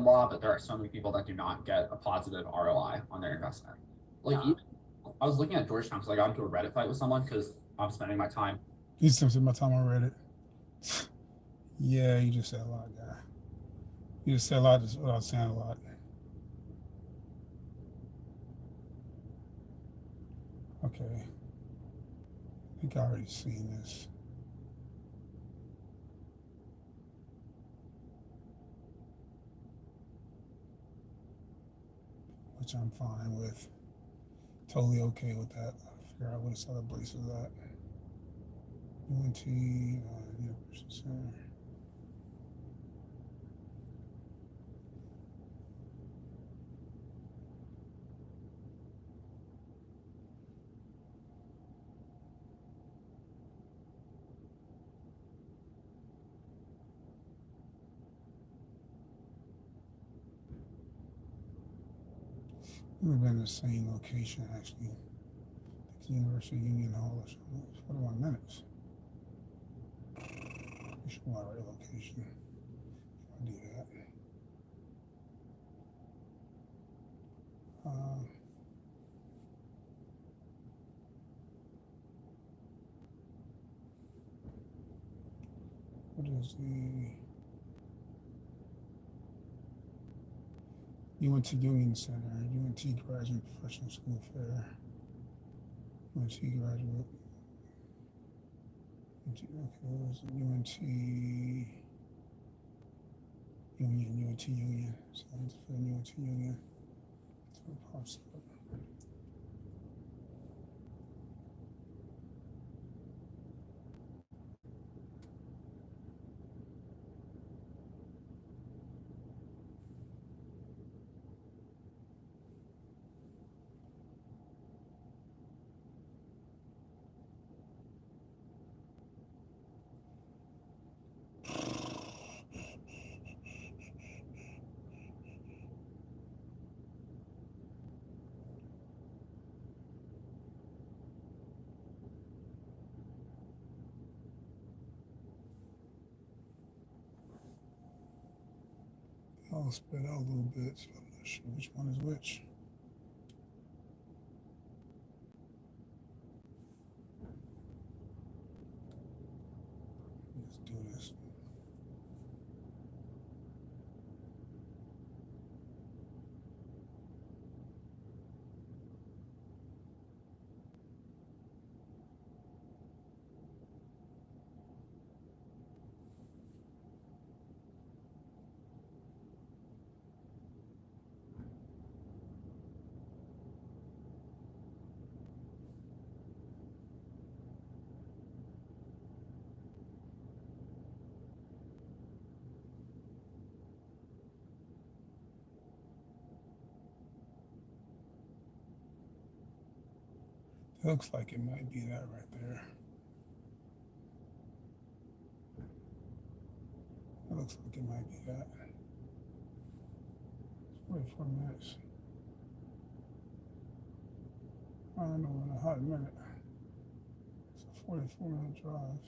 law, but there are so many people that do not get a positive ROI on their investment. Like, Yeah. even, I was looking at Georgetown because I got into a Reddit fight with someone because I'm spending my time. You spent my time on Reddit. Yeah, you just said a lot, guy. You just said a lot without saying a lot. Okay. I think I already seen this. Which I'm fine with. Totally okay with that. I'll figure out what this other place is at. UNT, University Center. We've been in the same location actually. At the University Union Hall or something. 41 minutes. We should want a right location. I'll do that. Uh, what is the UNT Union Center? UNT Graduate Professional School Fair. UNT Graduate. Okay, what was it? UNT Union, UNT Union. So it's for UNT Union. So it pops up. I'll spread out a little bit, so I'm not sure which one is which. Let's do this. It looks like it might be that right there. It looks like it might be that. It's 44 minutes. I don't know in a hot minute. It's a 44-minute drive.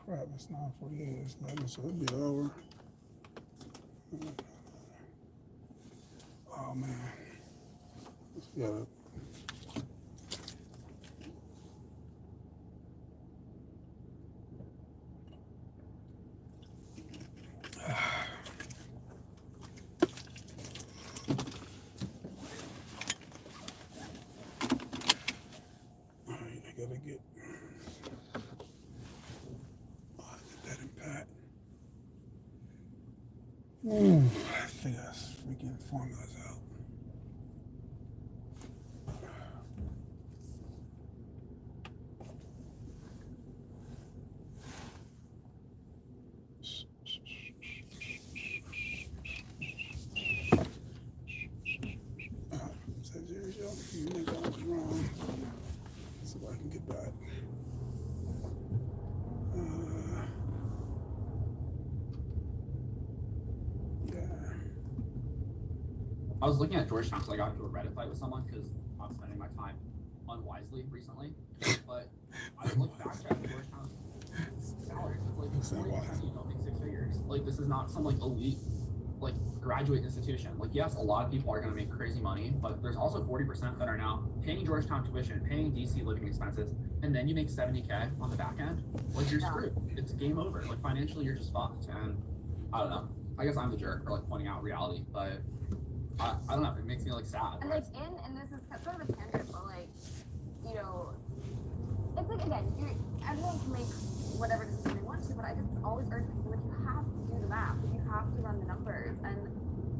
Crap, it's 9:48. It's 11, so it'll be over. Oh man. Yeah. Alright, I gotta get that in pat. I think that's freaking formulas out. So there you go. You think I was wrong. See if I can get back. Yeah. I was looking at Georgetown because I got into a Reddit fight with someone because I'm spending my time unwisely recently. But I look back at Georgetown's salaries. It's like It's not 40% wise. people make six figures. Like, this is not some like elite like graduate institution. Like, yes, a lot of people are going to make crazy money, but there's also 40% that are now paying Georgetown tuition, paying DC living expenses, and then you make 70K on the back end. Like, you're screwed. It's game over. Like, financially, you're just fucked. And I don't know. I guess I'm the jerk for like pointing out reality, but I don't know. It makes me like sad. And like and this is sort of a tangent, but like, you know, it's like again, everyone can make whatever decision they want to, but I just always urge people like you have to do the math, like, you have to run the numbers, and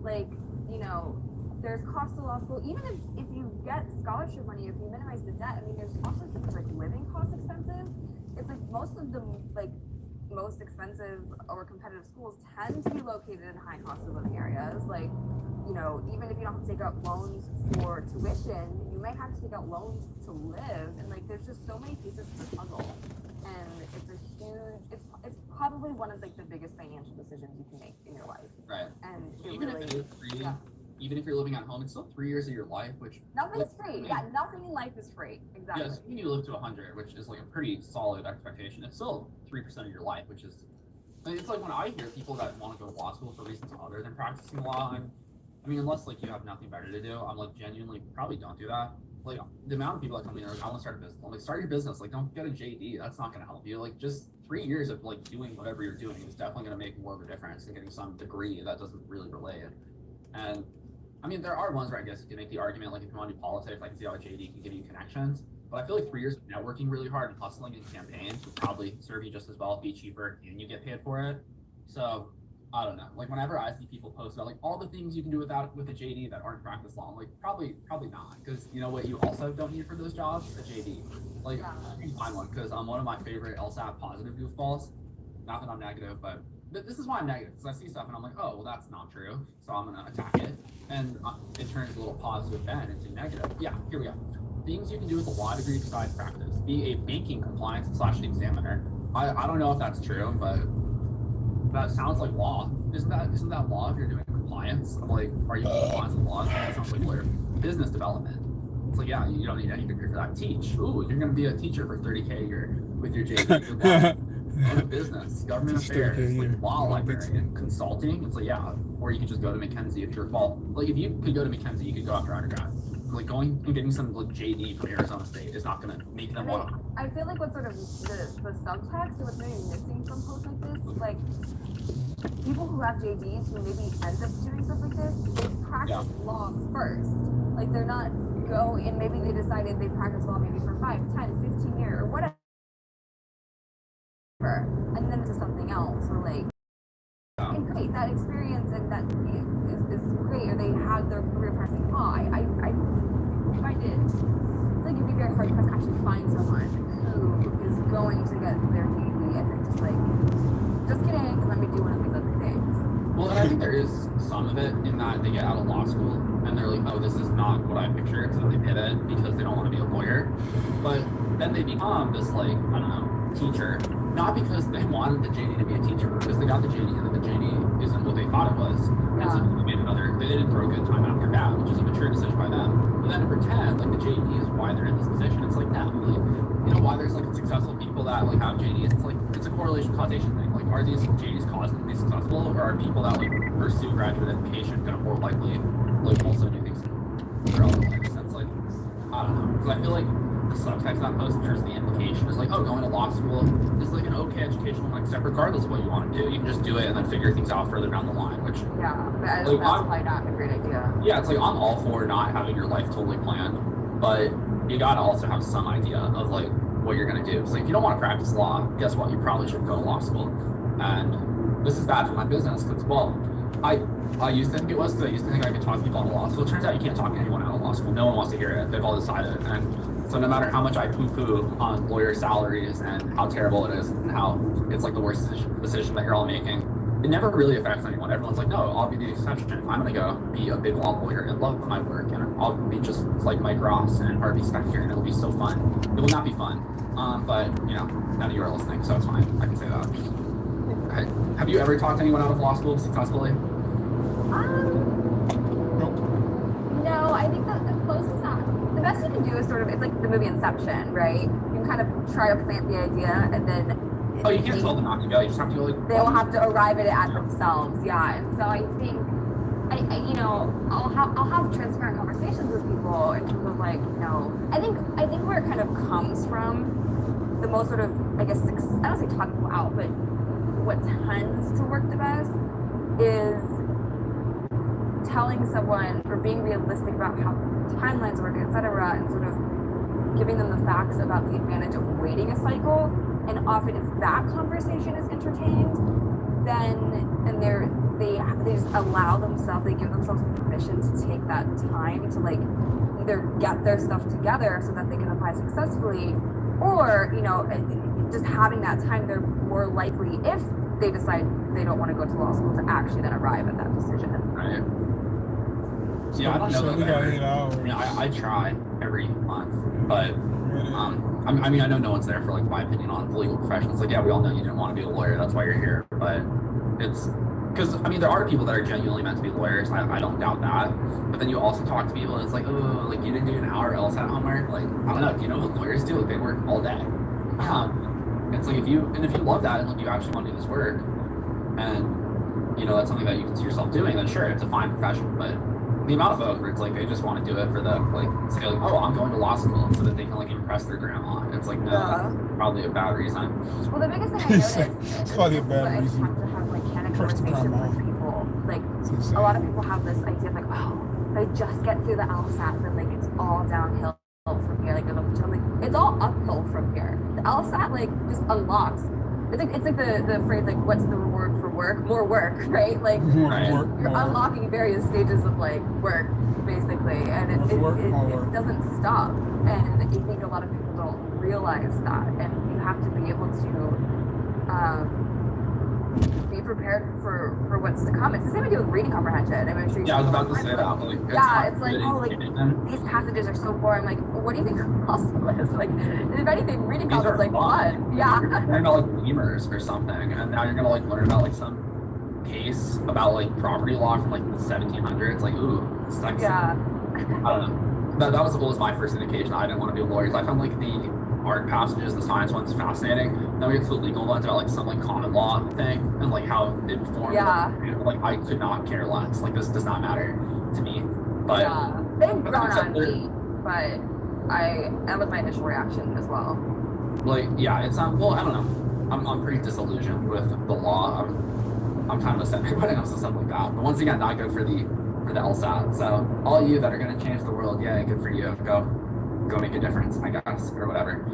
like, you know, there's cost to law school. Even if you get scholarship money, if you minimize the debt, I mean, there's also things like living cost expenses. It's like most of the like most expensive or competitive schools tend to be located in high cost of living areas. Like, you know, even if you don't have to take out loans for tuition, you might have to take out loans to live. And like, there's just so many pieces to the puzzle. And it's a huge, it's probably one of like the biggest financial decisions you can make in your life. Right. And even really, if it is free, even if you're living at home, it's still 3 years of your life, which nothing's free. Yeah, nothing in life is free. Exactly. yes, you live to 100, which is like a pretty solid expectation. It's still 3% of your life, which is, I mean, it's like when I hear people that want to go to law school for reasons other than practicing law, I mean, unless like you have nothing better to do, I'm like genuinely probably don't do that. Like the amount of people that come in are like, I want to start a business. I'm like, start your business. Like, don't get a JD. That's not going to help you. Like, just 3 years of like doing whatever you're doing is definitely going to make more of a difference than getting some degree that doesn't really relate. And I mean, there are ones where I guess you can make the argument, like if you want to do politics, I can see how a JD can give you connections. But I feel like 3 years of networking really hard and hustling in campaigns would probably serve you just as well, be cheaper, and you get paid for it. So I don't know. Like whenever I see people post about like all the things you can do with a JD that aren't practice law, I'm like probably not, because you know what you also don't need for those jobs? A JD. Like you can find one, because I'm one of my favorite LSAT positive goofballs. Not that I'm negative, but this is why I'm negative, because I see stuff and I'm like, oh, well, that's not true, so I'm gonna attack it, and it turns a little positive bend into negative. Yeah, here we go. Things you can do with a law degree besides practice: be a banking compliance / examiner. I don't know if that's true, but that sounds like law. Isn't that law if you're doing compliance? I'm like, are you compliance with laws? That sounds like lawyer. Business development. It's like, yeah, you don't need any degree for that. Teach. Ooh, you're gonna be a teacher for 30K a year with your JD. Own a business, government affairs, like law librarian, consulting. It's like, yeah, or you could just go to McKenzie if you're like if you could go to McKenzie, you could go after undergrad. Like going and getting some like JD from Arizona State is not gonna make them want. I feel like what's sort of the subtext or what's maybe missing from posts like this, like people who have JDs who maybe end up doing stuff like this, they practice law first. Like they're not and maybe they decided they practice law maybe for 5, 10, 15 years or whatever. And then to something else, or like, and great, that experience and that is great, or they have their career pressing high. I find it like it'd be very hard to actually find someone who is going to get their JD and then just kidding, let me do one of these other things. Well, and I think there is some of it in that they get out of law school and they're like, oh, this is not what I pictured, so they pivot because they don't want to be a lawyer. But then they become this like, I don't know, teacher. Not because they wanted the JD to be a teacher, but because they got the JD and then the JD isn't what they thought it was. And so they didn't throw a good time after bad, which is a mature decision by them. But then to pretend like the JD is why they're in this position, it's like, no, like, you know, why there's like successful people that like have JDs, it's like, it's a correlation causation thing. Like, are these JDs causing them to be successful, or are people that like pursue graduate education gonna more likely like also do things in their own lives? That's like, I don't know, because I feel like the subtext of that post in terms of the implication is like, oh, going to law school is like an okay educational next step, regardless of what you want to do. You can just do it and then figure things out further down the line, which but like, that's probably not a great idea. Yeah, it's like I'm all for not having your life totally planned, but you gotta also have some idea of like what you're gonna do. It's like if you don't want to practice law, guess what? You probably should go to law school. And this is bad for my business because, well, I used to think it was, because I used to think I could talk people out of law school. It turns out you can't talk anyone out of law school. No one wants to hear it. They've all decided. And so no matter how much I poo-poo on lawyer salaries and how terrible it is and how it's like the worst decision that you're all making, it never really affects anyone. Everyone's like, no, I'll be the exception. I'm going to go be a big law lawyer and love my work. And I'll be just like Mike Ross and Harvey Specter, and it'll be so fun. It will not be fun. But, you know, none of you are listening, so it's fine. I can say that. Okay. Have you ever talked to anyone out of law school successfully? No, I think that the closest the best you can do is sort of, it's like the movie Inception, right? You can kind of try to plant the idea and then you can't tell them not to go. You just have to go like. They will have to arrive at it themselves, yeah. And so I think I'll have transparent conversations with people in terms of like, I think where it kind of comes from, the most sort of, I guess, I don't say talk people out, but what tends to work the best is telling someone or being realistic about how timelines work, etc., and sort of giving them the facts about the advantage of waiting a cycle. And often, if that conversation is entertained, then they just allow themselves, they give themselves permission to take that time to like either get their stuff together so that they can apply successfully, or just having that time, they're more likely, if they decide they don't want to go to law school, to actually then arrive at that decision. Right. So, yeah, I don't know. So we got 8 hours. I mean, I try every month, but I mean, I know no one's there for like my opinion on the legal profession. It's like, yeah, we all know you didn't want to be a lawyer. That's why you're here. But it's because I mean, there are people that are genuinely meant to be lawyers. I don't doubt that. But then you also talk to people, and it's like, oh, like you didn't do an hour LSAT homework. Like I don't know. Do you know what lawyers do? Like, they work all day. It's like if you love that and like you actually want to do this work, and that's something that you can see yourself doing, then sure, it's a fine profession. But the amount of folks where it's like they just want to do it for the like say like, oh, I'm going to law school so that they can like impress their grandma. It's like no, that's probably a bad reason. Well, the biggest thing I noticed It's probably a bad reason. I just have to have like candid First conversation grandma. with people. Like a lot of people have this idea of like, oh, if I just get through the LSAT, then like it's all downhill from here. Like it's all uphill from here. The LSAT like just unlocks. It's like the phrase like, what's the reward for work? More work, right? Like More Right. work, you're more work. unlocking various stages of like work, basically, and it doesn't stop. And I think a lot of people don't realize that, and you have to be able to be prepared for what's to come. It's the same idea with reading comprehension. I'm sure Yeah, I was about to say that. Like, it's like, oh, like these passages are so boring. Like, what do you think law school is? Like, if anything, reading These comprehension is are like fun. Yeah. You're learning about like lemurs or something, and now you're gonna like learn about like some case about like property law from like the 1700s. Like, ooh, sexy. Yeah. I don't know. That was my first indication. I didn't want to be a lawyer. I found like the art passages, the science ones, fascinating. Then we get to the legal ones about like some like common law thing and like how it formed. Yeah. Like I could not care less. Like this does not matter to me. But Yeah. They've grown on except me, but that was my initial reaction as well. like yeah, it's well, I don't know. I'm pretty disillusioned with the law. I'm kind of upset everybody else and stuff like that. But once again, not good for the LSAT. So all you that are gonna change the world, yeah, good for you. Go make a difference, I guess, or whatever.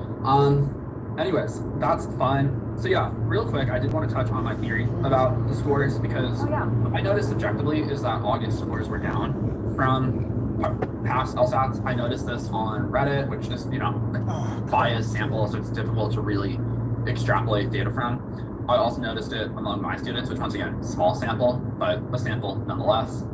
Anyways, that's fun. So yeah, real quick, I did want to touch on my theory about the scores because I noticed subjectively is that August scores were down from past LSATs. I noticed this on Reddit, which is biased sample, so it's difficult to really extrapolate data from. I also noticed it among my students, which once again, small sample, but a sample nonetheless.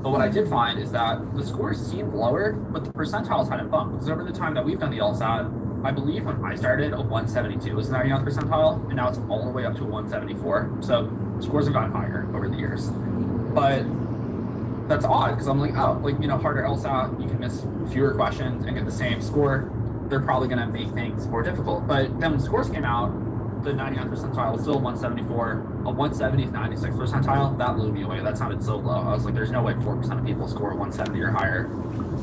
But what I did find is that the scores seemed lower, but the percentiles hadn't bumped. Because over the time that we've done the LSAT, I believe when I started, a 172 was the 99th percentile, and now it's all the way up to a 174. So scores have gotten higher over the years. But that's odd, because I'm like, oh, like, harder LSAT, you can miss fewer questions and get the same score. They're probably going to make things more difficult. But then when scores came out, the 99th percentile was still 174. A 170 to 96th percentile, that blew me away. That sounded so low. I was like, there's no way 4% of people score 170 or higher.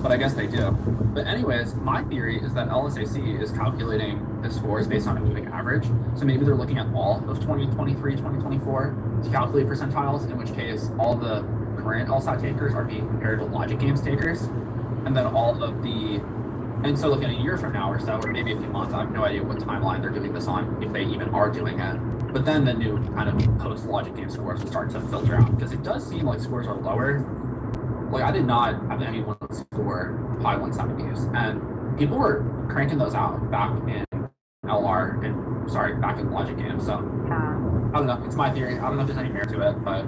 But I guess they do. But anyways, my theory is that LSAC is calculating the scores based on a moving average. So maybe they're looking at all of 2023, 2024 to calculate percentiles, in which case all the current LSAT takers are being compared to logic games takers. And then and so like in a year from now or so, or maybe a few months, I have no idea what timeline they're doing this on, if they even are doing it. But then the new kind of post-logic game scores will start to filter out, because it does seem like scores are lower. Like I did not have anyone score high 170s, and people were cranking those out back in back in logic games. So I don't know, it's my theory. I don't know if there's any merit to it, but.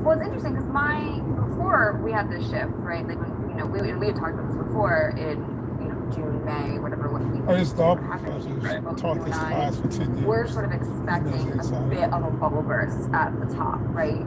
Well, it's interesting because before we had this shift, right? Like when we had talked about this before in June, May, whatever. I just thought Right. taught this class for 10 years. We're sort of expecting a bit of a bubble burst at the top, right?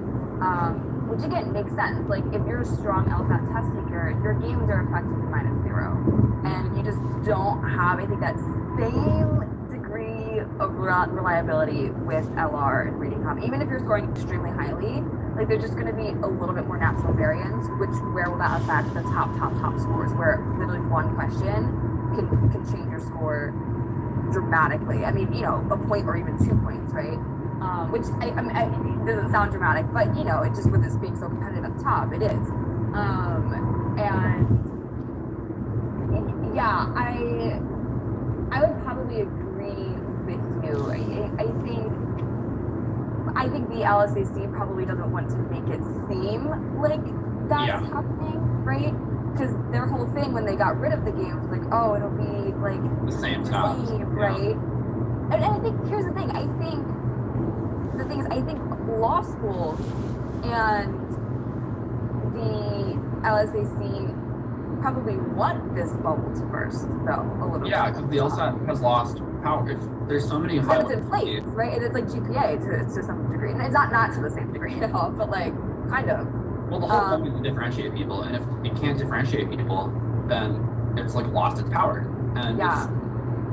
Which again makes sense. Like if you're a strong LSAT test taker, your games are effectively -0, and you just don't have, I think, that same degree of reliability with LR and reading comp. Even if you're scoring extremely highly, like there's just going to be a little bit more natural variance, which where will that affect the top scores, where literally one question can change your score dramatically. I mean, you know, a point or even 2 points, right? Which it doesn't sound dramatic, but you know, it just with this being so competitive at the top, it is. And yeah, I would probably agree with you. I think the LSAC probably doesn't want to make it seem like that is happening, right? Because their whole thing when they got rid of the game was like, oh, it'll be like the same time, right? And I think here's the thing. I think law schools and the LSAC probably want this bubble to burst, though, a little bit. Yeah, because the LSAT has lost power. If there's so many high, it's inflated, right? And it's like GPA to some degree, and it's not to the same degree at all, but like kind of. Well, the whole point is to differentiate people, and if it can't differentiate people, then it's like lost its power. And it's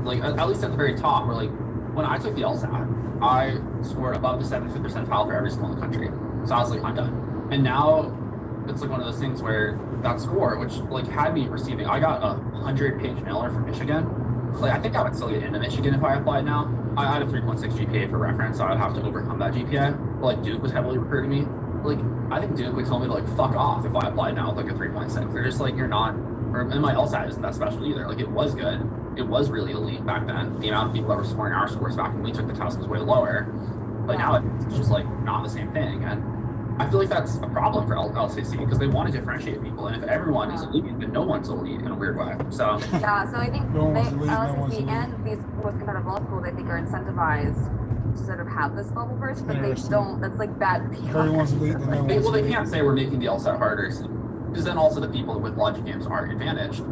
like at least at the very top, where like when I took the LSAT, I scored above the 75th percentile for every school in the country. So I was like, I'm done. And now it's like one of those things where that score, which like had me receiving, I got a 100-page mailer from Michigan. Like I think I would still get into Michigan if I applied now. I had a 3.6 GPA for reference, so I'd have to overcome that GPA. But like Duke was heavily recruiting me. Like I think Duke would tell me to like fuck off if I applied now with like a 3.6. They're just like, you're not, and my LSAT isn't that special either. Like it was good. It was really elite back then. The amount of people that were scoring our scores back when we took the test was way lower. But now it's just like not the same thing. And I feel like that's a problem for LSAC because they want to differentiate people. And if everyone is elite, then no one's elite in a weird way. So yeah, so I think LSAC and these most competitive law schools, I think, are incentivized to sort of have this bubble burst, but they don't. That's like bad PR. Everyone's elite. Well, they can't say we're making the LSAT harder because then also the people with logic games are advantaged.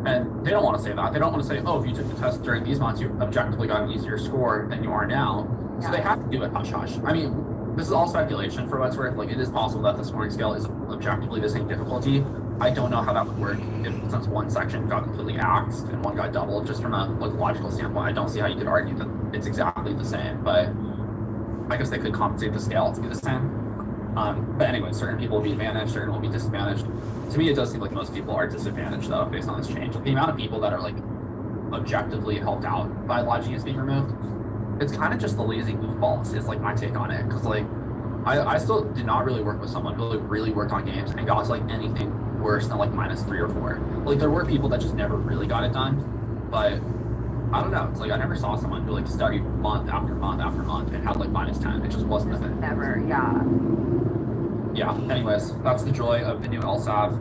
And they don't want to say that. They don't want to say, oh, if you took the test during these months, you objectively got an easier score than you are now. So they have to do it hush-hush. I mean, this is all speculation for what's worth. Like, it is possible that the scoring scale is objectively the same difficulty. I don't know how that would work since one section got completely axed and one got doubled. Just from a logical standpoint, I don't see how you could argue that it's exactly the same. But I guess they could compensate the scale to be the same. But anyway, certain people will be advantaged, certain will be disadvantaged. To me, it does seem like most people are disadvantaged, though, based on this change. Like, the amount of people that are, like, objectively helped out by logic games being removed, it's kind of just the lazy goofballs is, like, my take on it. Because, like, I still did not really work with someone who, like, really worked on games and got to, like, anything worse than, like, -3 or 4. Like, there were people that just never really got it done, but I don't know. It's like I never saw someone who, like, studied month after month after month and had, like, -10. It just wasn't a thing. Never, yeah, anyways, that's the joy of the new LSAV.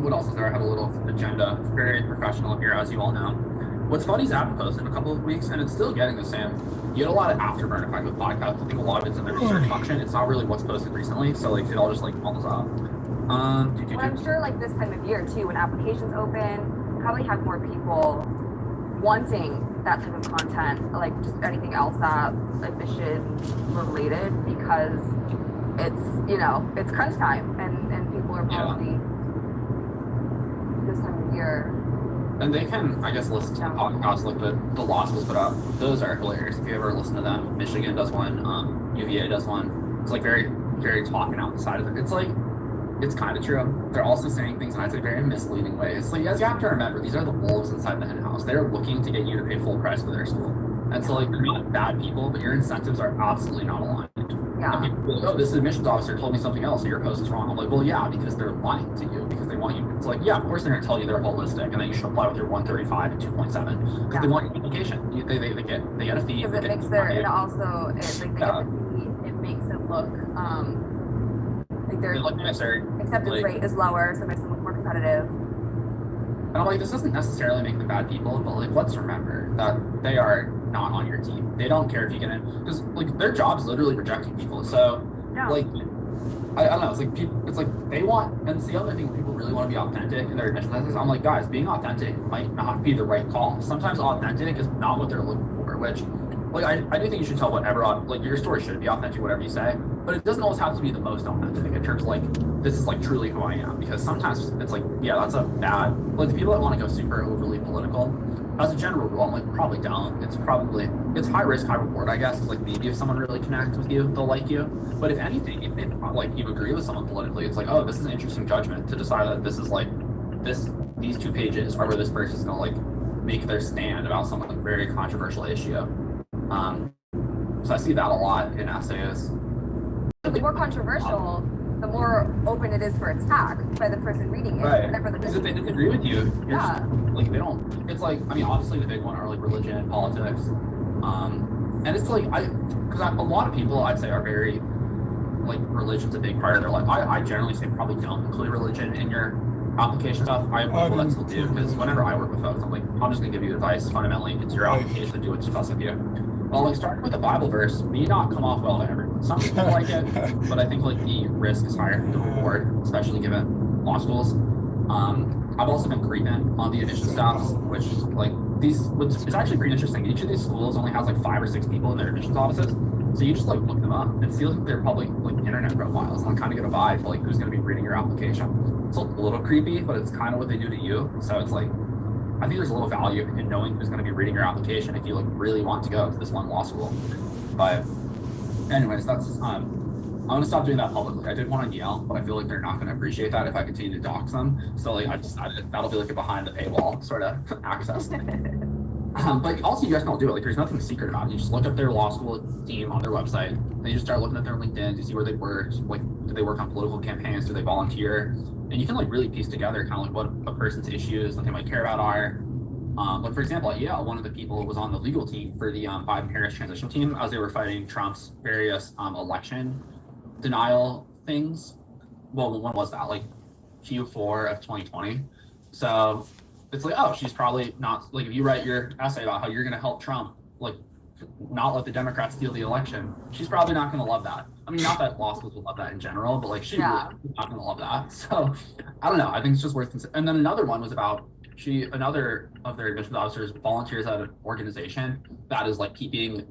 What else is there? I have a little agenda. Very professional here, as you all know. What's funny is I haven't posted in a couple of weeks, and it's still getting the same. You get a lot of afterburn effect with podcasts. I think a lot of it's in the research function. It's not really what's posted recently, so like it all just like bubbles up. Well, I'm sure like this time of year too, when applications open, you probably have more people wanting that type of content, like just anything else that admission related, because it's, you know, it's crunch time and people are probably this time of year. And they can, I guess, listen to the podcasts like the law schools put out. Those are hilarious. If you ever listen to them, Michigan does one, UVA does one. It's like very, very talking out the side of it. It's like, it's kind of true. They're also saying things in, I'd say, very misleading ways. Like, as you have to remember, these are the wolves inside the hen house. They're looking to get you to pay full price for their school. And so, like, they're not bad people, but your incentives are absolutely not aligned. Yeah. And people are like, oh, this admissions officer told me something else, so your post is wrong. I'm like, well, yeah, because they're lying to you, because they want you. It's like, yeah, of course they're going to tell you they're holistic, and then you should apply with your 135 and 2.7, because they want your application. They get a fee. Because it makes their, it also, it, like, they get the fee, it makes it look, like their acceptance rate is lower, so it makes them look more competitive. And I'm like, this doesn't necessarily make them bad people, but like, let's remember that they are not on your team. They don't care if you get in, because like their job's literally rejecting people. So like, I don't know. It's like people. It's like they want, and it's the other thing. People really want to be authentic in their admission letters. I'm like, guys, being authentic might not be the right call. Sometimes authentic is not what they're looking for. Which, like, I do think you should tell whatever. Like, your story should be authentic, whatever you say. but it doesn't always have to be the most authentic in terms of like, this is like truly who I am. Because sometimes it's like, yeah, that's a bad, like the people that want to go super overly political, as a general rule, I'm like, probably don't. It's high risk, high reward, I guess. It's like maybe if someone really connects with you, they'll like you. But if anything, if like you agree with someone politically, it's like, oh, this is an interesting judgment to decide that this is like, these 2 pages are where this person's gonna like make their stand about some like very controversial issue. So I see that a lot in essays. The more controversial, the more open it is for attack by the person reading it. Right. And then for the Because if they disagree with you, you're Yeah. just, like they don't. It's like, I mean, obviously the big one are like religion, politics, and it's like because a lot of people I'd say are very like religion's a big part of their life. I generally say probably don't include religion in your application stuff. I have people that still do because whenever I work with folks, I'm like, I'm just gonna give you advice. Fundamentally, it's your Right. application to do what's best with you. Well, like starting with a Bible verse may not come off well to everyone. Some people like it, but I think like the risk is higher, the reward, especially given law schools. I've also been creeping on the admission staffs, which like it's actually pretty interesting. Each of these schools only has like 5 or 6 people in their admissions offices. So you just like look them up and see like their public like internet profiles and kind of get a vibe for like who's going to be reading your application. It's a little creepy, but it's kind of what they do to you. So it's like, I think there's a little value in knowing who's going to be reading your application if you like really want to go to this one law school. But anyways, that's I'm gonna stop doing that publicly. I did one on Yale, but I feel like they're not gonna appreciate that if I continue to dox them. So like I've decided that'll be like a behind the paywall sort of access. But also you guys don't do it. Like there's nothing secret about it. You just look up their law school team on their website. Then you just start looking at their LinkedIn to see where they worked. Like, do they work on political campaigns? Do they volunteer? And you can like really piece together kind of like what a person's issues that they might care about are. Like for example, at Yale, one of the people was on the legal team for the Biden-Harris transition team as they were fighting Trump's various election denial things. Well, when was that? Like Q4 of 2020. So it's like, oh, she's probably not like if you write your essay about how you're going to help Trump, like not let the Democrats steal the election, she's probably not going to love that. I mean, not that law schools would love that in general, but like she's really not going to love that. So I don't know. I think it's just worth considering. And then another one was about another of their admissions officers volunteers at an organization that is like keeping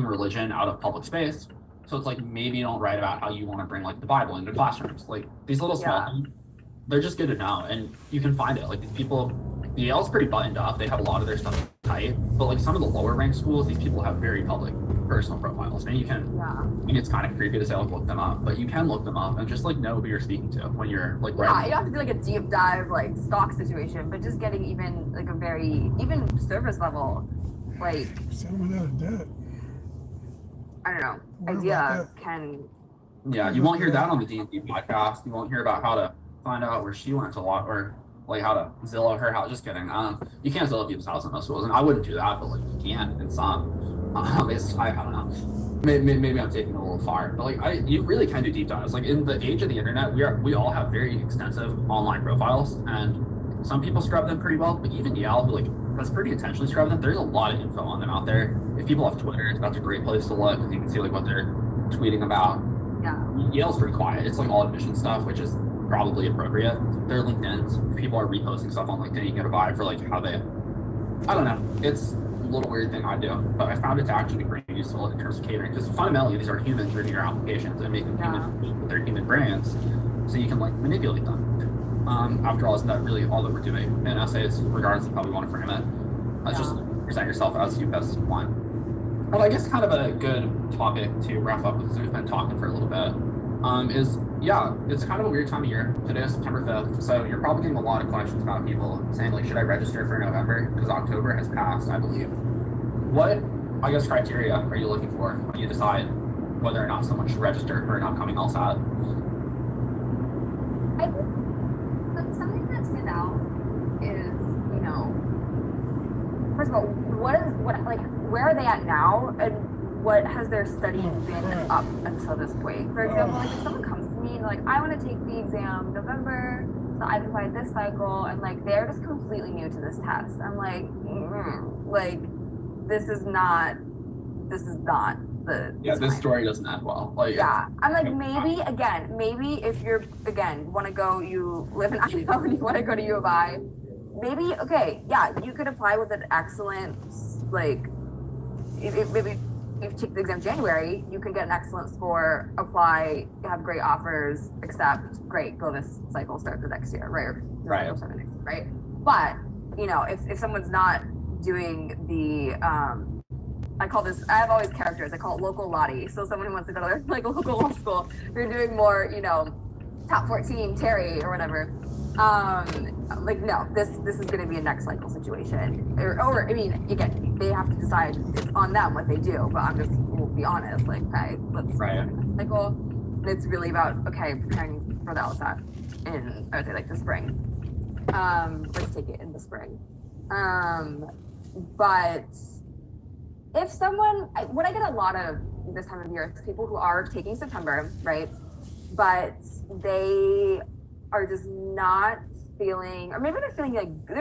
religion out of public space. So it's like maybe you don't write about how you want to bring like the Bible into classrooms. Like these little small things, they're just good to know, and you can find it. Like these people, Yale's pretty buttoned up. They have a lot of their stuff tight, but like some of the lower ranked schools, these people have very public personal profiles, and you can. I mean, it's kind of creepy to say like look them up, but you can look them up and just like know who you're speaking to when you're like. Yeah, you don't have to do like a deep dive like stock situation, but just getting even like a very even surface level, like. Someone out of debt. I don't know. What Idea about can. Yeah, you won't hear that on the D&D podcast. You won't hear about how to find out where she went to law or like how to Zillow her house. Just kidding. You can't Zillow people's house in most schools, and I wouldn't do that, but like you can in some. I don't know. Maybe I'm taking it a little far, but like you really can do deep dives. Like in the age of the internet, we all have very extensive online profiles, and some people scrub them pretty well. But even Yale, who like has pretty intentionally scrubbed them, there's a lot of info on them out there. If people have Twitter, that's a great place to look because you can see like what they're tweeting about. Yeah. Yale's pretty quiet. It's like all admission stuff, which is probably appropriate. Their LinkedIn's, people are reposting stuff on LinkedIn. You can get a vibe for like how they, I don't know. It's a little weird thing I do, but I found it to actually be pretty useful in terms of catering because fundamentally these are humans reading your applications and making human with their human brains, so you can like manipulate them. After all, isn't that really all that we're doing in essays, regardless of how we want to frame it? Just present yourself as you best want. Well, I guess kind of a good topic to wrap up with, because we've been talking for a little bit, is, it's kind of a weird time of year. Today is September 5th, so you're probably getting a lot of questions about people saying, like, should I register for November? Because October has passed, I believe. What, I guess, criteria are you looking for when you decide whether or not someone should register for an upcoming LSAT? I think something that stood out is, first of all, where are they at now, and what has their studying been up until this point? For example, like if someone comes to me and like, I want to take the exam November, so I can find this cycle, and like they're just completely new to this test. I'm like, like this is not the. Yeah, this story doesn't end well. Like, I'm like maybe if you're want to go, you live in Idaho and you want to go to U of I, maybe you could apply with an excellent maybe if you take the exam in January, you can get an excellent score, apply, have great offers, accept, great, go this cycle, start the next year, right? Or this Right. cycle, start the next year, right? But, you know, if someone's not doing the, I call this, I have always characters, I call it local lottie. So someone who wants to go to like a local law school, they're doing more, you know, top 14, Terry or whatever. Like, no, this is going to be a next cycle situation. Or, I mean, again, they have to decide, it's on them what they do, but I'm just, we'll be honest, like, okay, let's Right. next cycle. And it's really about, okay, preparing for the LSAT in, I would say, like, the spring. Let's take it in the spring. But if someone, what I get a lot of this time of year is people who are taking September, right? But they are just not feeling, or maybe they're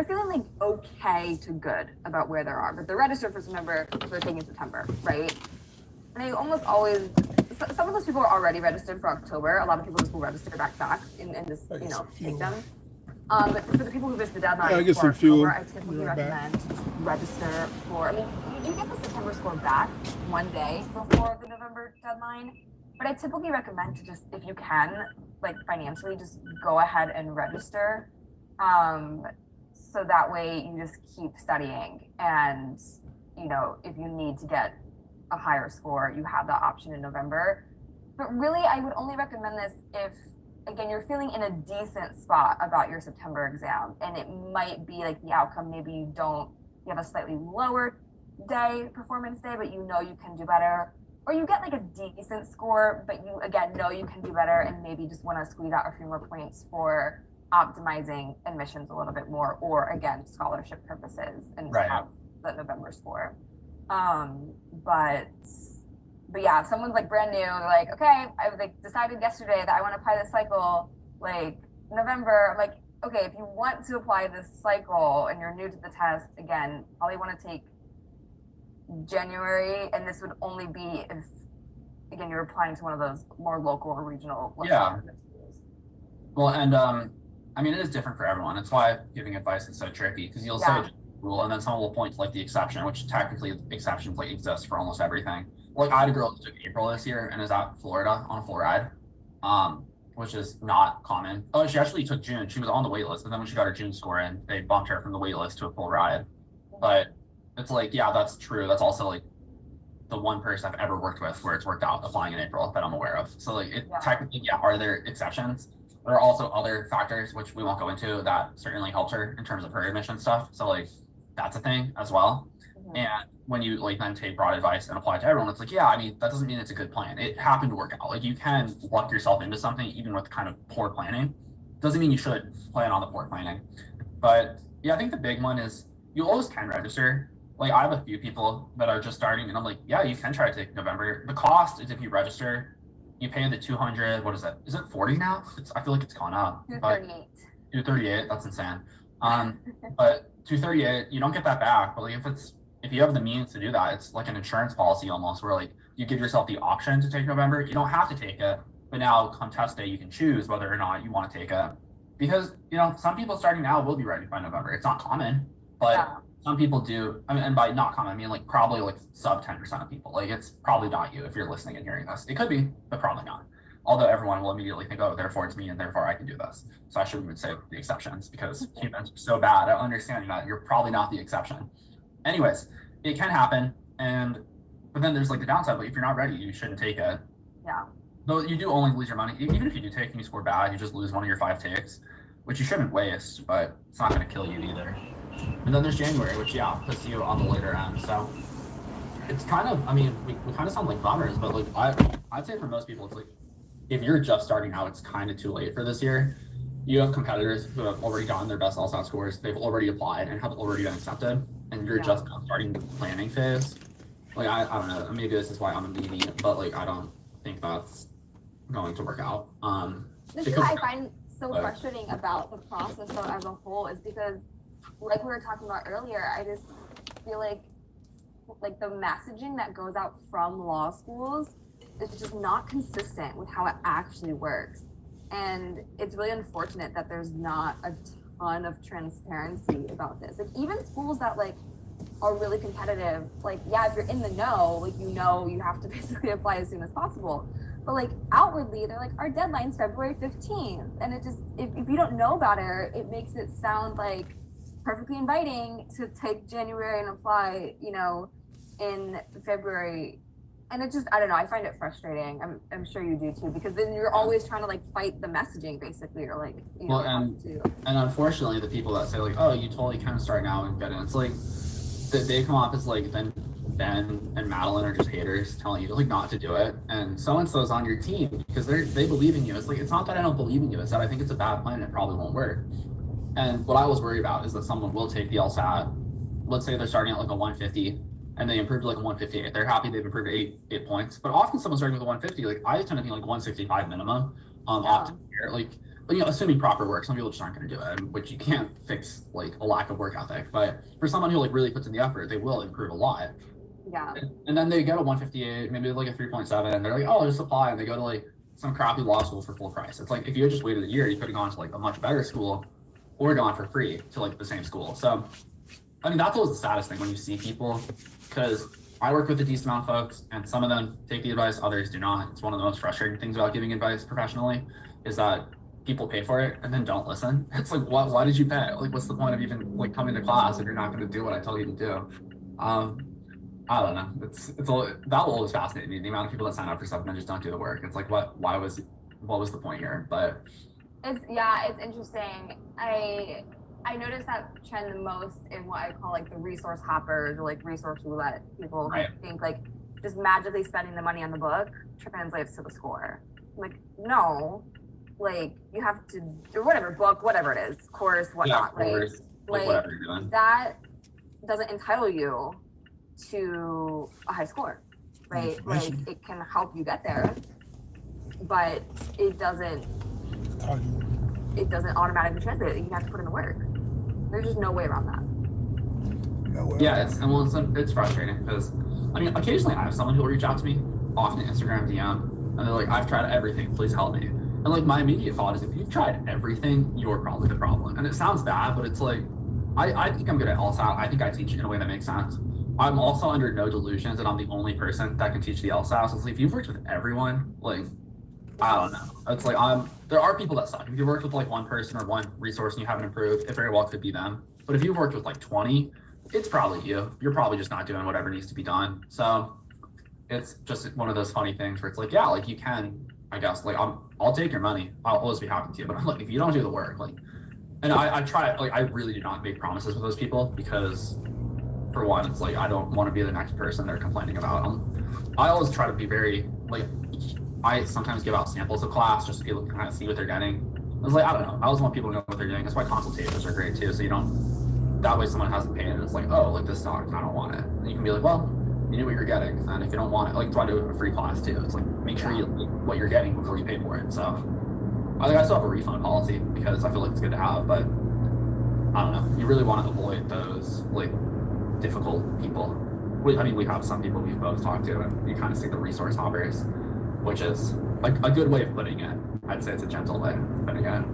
feeling like okay to good about where they are, but they're registered for September, they're taking September, right? And I almost always, some of those people are already registered for October. A lot of people just will register back in this, I you guess know, a few. take them. But for the people who missed the deadline Yeah, I guess for a few October, I typically are back. recommend just register for, I mean, you do get the September score back one day before the November deadline, but I typically recommend to just, if you can, like financially, just go ahead and register. So that way you just keep studying, and, you know, if you need to get a higher score, you have that option in November. But really, I would only recommend this if, again, you're feeling in a decent spot about your September exam, and it might be like the outcome, maybe you have a slightly lower performance day, but you know you can do better, or you get like a decent score, but you again know you can do better, and maybe just want to squeeze out a few more points for optimizing admissions a little bit more, or again, scholarship purposes, and Right. have the November score. But yeah, if someone's like brand new, they're like, okay, I like decided yesterday that I want to apply this cycle, like November. I'm like, okay, if you want to apply this cycle and you're new to the test, again, probably want to take January, and this would only be if, again, you're applying to one of those more local or regional. Yeah. Well, and I mean, it is different for everyone. That's why giving advice is so tricky, because you'll Yeah. say rule, and then someone will point to like the exception, which technically exceptions like exist for almost everything. Like I had a girl who took April this year and is at Florida on a full ride, which is not common. Oh, she actually took June. She was on the wait list, and then when she got her June score in, they bumped her from the wait list to a full ride. But it's like, yeah, that's true. That's also like the one person I've ever worked with where it's worked out applying in April that I'm aware of. So like, it Yeah. technically, yeah, are there exceptions? There are also other factors which we won't go into that certainly helped her in terms of her admission stuff. So like, that's a thing as well. Mhm. And when you like then take broad advice and apply it to everyone, it's like, yeah, I mean, that doesn't mean it's a good plan. It happened to work out. Like you can luck yourself into something even with kind of poor planning. Doesn't mean you should plan on the poor planning. But yeah, I think the big one is you always can register. Like I have a few people that are just starting, and I'm like, yeah, you can try to take November. The cost is if you register, you pay the 200. What is that? Is it 40 now? I feel like it's gone up. But 238. 238. That's insane. But 238, you don't get that back. But like if you have the means to do that, it's like an insurance policy almost, where like you give yourself the option to take November. You don't have to take it, but now come test day, you can choose whether or not you want to take it. Because you know, some people starting now will be ready by November. It's not common, but Yeah. some people do. I mean, and by not common, I mean like probably like sub 10% of people. Like it's probably not you if you're listening and hearing this. It could be, but probably not. Although everyone will immediately think, oh, therefore it's me, and therefore I can do this. So I shouldn't even say the exceptions, because humans are so bad at understanding that you're probably not the exception. Anyways, it can happen, but then there's like the downside. Like if you're not ready, you shouldn't take it. Yeah. Though you do only lose your money. Even if you do take and you score bad, you just lose one of your 5 takes, which you shouldn't waste, but it's not going to kill you either. And then there's January, which yeah, puts you on the later end. So it's kind of, I mean, we kind of sound like bummers, but like I'd say for most people, it's like if you're just starting out, it's kind of too late for this year. You have competitors who have already gotten their best LSAT scores. They've already applied and have already been accepted, and you're just now starting the planning phase. Like I don't know. Maybe this is why I'm a meanie, but like I don't think that's going to work out. This is what I find so frustrating about the process though as a whole, is because, like we were talking about earlier, I just feel like the messaging that goes out from law schools is just not consistent with how it actually works. And it's really unfortunate that there's not a ton of transparency about this. Like even schools that like are really competitive, like, yeah, if you're in the know, like, you have to basically apply as soon as possible. But like outwardly, they're like, our deadline's February 15th. And it just, if you don't know about it makes it sound like perfectly inviting to take January and apply, in February. And it just, I don't know, I find it frustrating. I'm sure you do too, because then you're always trying to like fight the messaging basically, or like, and unfortunately the people that say like, oh, you totally can start now and get in, it's like they come off as like, then Ben and Madeline are just haters telling you like not to do it, and so-and-so's on your team because they believe in you. It's like, it's not that I don't believe in you, it's that I think it's a bad plan and it probably won't work. And what I was worried about is that someone will take the LSAT, let's say they're starting at like a 150 and they improved to like a 158. They're happy they've improved 8 points. But often someone starting with a 150, like I tend to think like 165 minimum, off to here. Like, but assuming proper work, some people just aren't going to do it, which you can't fix like a lack of work ethic. But for someone who like really puts in the effort, they will improve a lot. Yeah. And then they get a 158, maybe like a 3.7, and they're like, oh, I'll just apply, and they go to like some crappy law school for full price. It's like, if you had just waited a year, you could have gone to like a much better school or gone for free to like the same school. So, I mean, that's always the saddest thing when you see people, because I work with a decent amount of folks and some of them take the advice, others do not. It's one of the most frustrating things about giving advice professionally is that people pay for it and then don't listen. It's like, why did you pay? Like, what's the point of even like coming to class if you're not going to do what I tell you to do? I don't know. That will always fascinate me. The amount of people that sign up for stuff and then just don't do the work. It's like, what was the point here? But it's interesting. I noticed that trend the most in what I call like the resource hoppers, or like resource roulette. People right. think like just magically spending the money on the book translates to the score. I'm like, no, like you have to, or whatever book, whatever it is, course, whatnot, right? Course, like whatever you're doing. That doesn't entitle you to a high score, right? Like it can help you get there, but it doesn't automatically translate. You have to put in the work. There's just no way around that. No way. Yeah, it's frustrating because I mean, occasionally I have someone who will reach out to me, often Instagram DM, and they're like, I've tried everything, please help me. And like my immediate thought is, if you've tried everything, you're probably the problem. And it sounds bad, but it's like, I think I'm good at LSAT. I think I teach in a way that makes sense. I'm also under no delusions that I'm the only person that can teach the LSAT. So it's like, if you've worked with everyone, like, I don't know. It's like, there are people that suck. If you've worked with like one person or one resource and you haven't improved, it very well could be them. But if you've worked with like 20, it's probably you. You're probably just not doing whatever needs to be done. So it's just one of those funny things where it's like, yeah, like you can, I guess, like I'll take your money. I'll always be happy to, but I'm like, if you don't do the work, like, and I try, like, I really do not make promises with those people because for one, it's like, I don't want to be the next person they're complaining about. I always try to be very, like, I sometimes give out samples of class just so people can kind of see what they're getting. I was like, I don't know. I always want people to know what they're doing. That's why consultations are great too. So you don't, that way someone hasn't paid and it's like, oh, like this sucks, I don't want it. And you can be like, well, you knew what you're getting. And if you don't want it, like, try to do a free class too. It's like, make sure you like what you're getting before you pay for it. So I think I still have a refund policy because I feel like it's good to have, but I don't know. You really want to avoid those like difficult people. I mean, we have some people we've both talked to and you kind of see the resource hoppers, which is like a good way of putting it. I'd say it's a gentle way of putting it.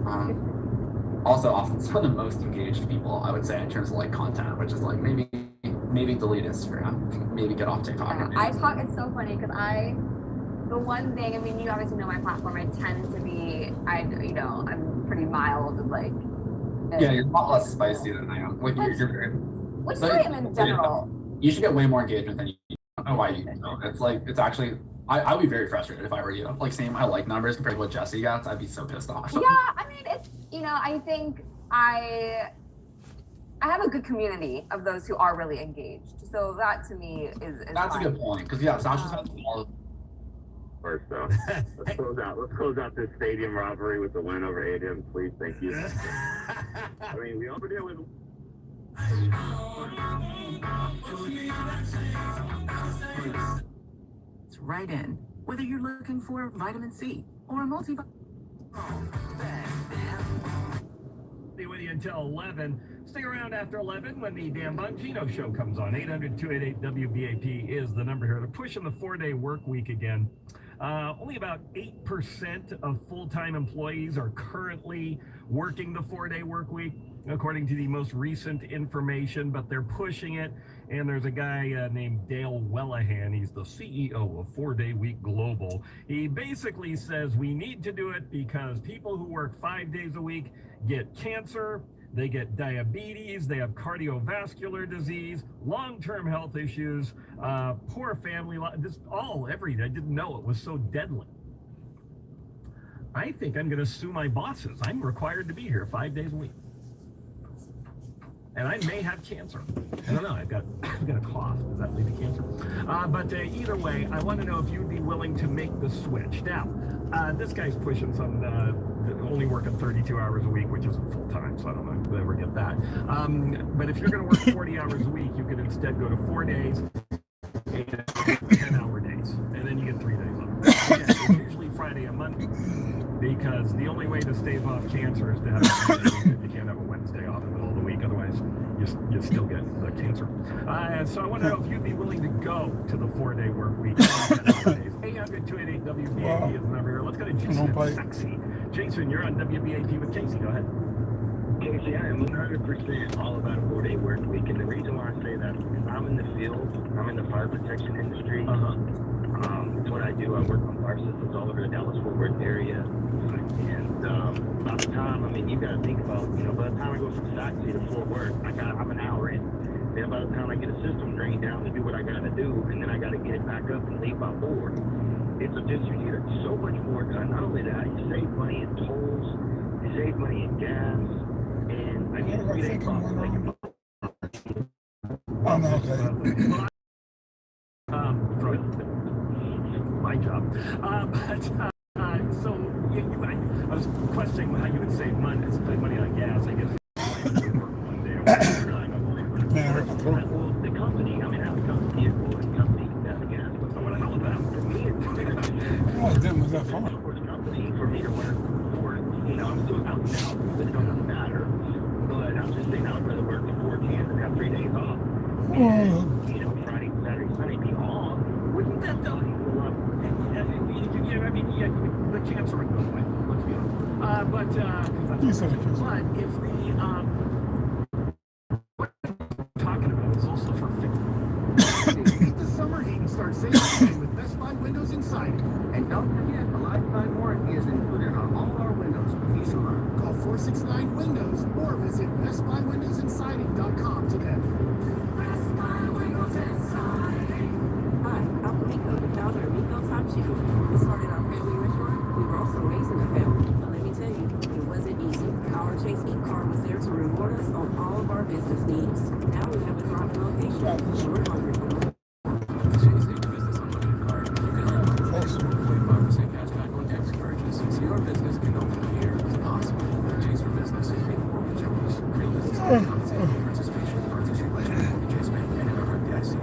Also, often some of the most engaged people, I would say, in terms of like content, which is like maybe delete Instagram, maybe get off TikTok. It's so funny because the one thing, I mean, you obviously know my platform. I tend to be, I'm pretty mild and like. Yeah, you're a lot less spicy than I am. Like you're very. Which is great in general. You should get way more engagement than you. I don't know why you know. It's like, it's actually, I would be very frustrated if I were you. Like seeing my like numbers compared to what Jesse gets, I'd be so pissed off. Yeah, I mean, it's, I think I have a good community of those who are really engaged. So that to me is that's fine. A good point. Because yeah, it's not just all. First though, let's close out this stadium robbery with the win over ADM, please. Thank you. I mean, we over there with. It's right in. Whether you're looking for vitamin C or a multivitamin. Be with you until 11. Stick around after 11 when the Dan Bongino Show comes on. 800-288-WBAP is the number here. They're pushing the 4-day work week again. Only about 8% of full-time employees are currently working the 4-day work week, according to the most recent information, but they're pushing it. And there's a guy named Dale Wellahan. He's the CEO of 4-Day Week Global. He basically says we need to do it because people who work 5 days a week get cancer, they get diabetes, they have cardiovascular disease, long-term health issues, poor family life, everything. I didn't know it was so deadly. I think I'm going to sue my bosses. I'm required to be here 5 days a week. And I may have cancer. I don't know. I've got a cough. Does that lead to cancer? But either way, I want to know if you'd be willing to make the switch. Now, this guy's pushing some only working 32 hours a week, which isn't full time, so I don't know if we'll ever get that. But if you're going to work 40 hours a week, you could instead go to 4 days and 10-hour days, and then you get 3 days off. Again, it's usually Friday and Monday, because the only way to stave off cancer is to have a Monday. You can't have a Wednesday off in the middle of the week, otherwise you still get the cancer. So I want to know if you'd be willing to go to the 4-day work week. 800-288-WBAP is the number here. Let's go to Jason Sexy. Jason, you're on WBAP with Casey. Go ahead. Casey, I am 100% all about a 4-day work week, and the reason why I say that is because I'm in the field, I'm in the fire protection industry. It's what I do. I work on fire systems all over the Dallas-Fort Worth area, and by the time, you got to think about, by the time I go from Sac City to Fort Worth, I'm an hour in. Then by the time I get a system drained down to do what I got to do, and then I got to get it back up and leave by 4. It's just you get so much more done. Not only that, you save money in tolls, you save money in gas, and I mean, 3 days off. My job. So I was questioning how you would save money. Save money on gas, I guess. One day. Well, the company, I have a company vehicle and company gas, but what the hell is that for me? Oh, it was that far. Company for me to work for, I'm still out now, but it doesn't matter. But I'm just saying, I'd rather work the 4 10s and have 3 days off. And, Friday, Saturday, Sunday be off. Wouldn't that though? The cancer would go away. Let's be honest. But if what I'm talking about is also for beat the summer heat and start saving with Best Buy Windows and Siding. And don't forget, a lifetime warranty is included on all our windows for peace of mind. Call 469 Windows or visit BestBuyWindowsAndSiding.com today. Best Buy Windows and Siding. Hi, I'm Rico, the founder of Rico's Hot Chicken. We started our family restaurant. We were also raising a family. But let me tell you, it wasn't easy. Our Chase Ink card was there to reward us on all of our business needs. Now we have a thriving location, and we're hungry for more. Chase Ink Business Unlimited card. You can earn 25% cash back on tax charges, so your business can go from here as possible. Chase for Business, making corporate jobs, real business compensation, participation, partnership, Chase Bank, and another FDIC.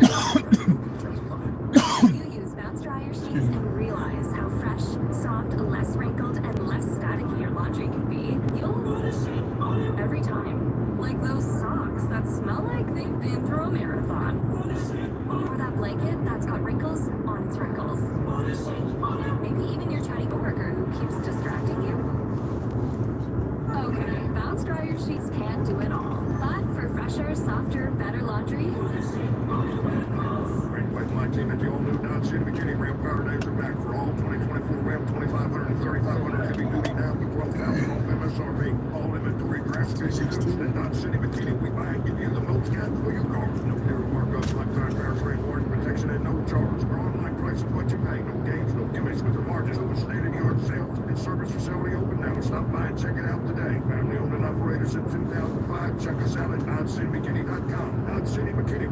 You use Bounce Dryer sheets and realize how fresh, soft, less wrinkled, and less staticky your laundry can be. You'll notice it every time. Like those socks that smell like they've been through a marathon. Or that blanket that's got wrinkles on its wrinkles. Maybe even your chatty coworker who keeps distracting you. Okay, Bounce Dryer sheets can do it all. But for fresher, softer, better laundry, With my team at the all-new Dodge City McKinney Ram Power Days are back for all 2024 Ram 2500 and 3500 heavy duty now with 12,000 off MSRP. All inventory crash vehicles at Dodge City McKinney. We buy and give you the most cash for your car. No hero markups, lifetime powertrain warranty protection at no charge. Our online price is what you pay. No games, no gimmicks with the margins. Over state-of-the-art sales and service facility open now. Stop by and check it out today. Family owned and operated since 2005. Check us out at DodgeCityMcKinney.com. Dodge City McKinney.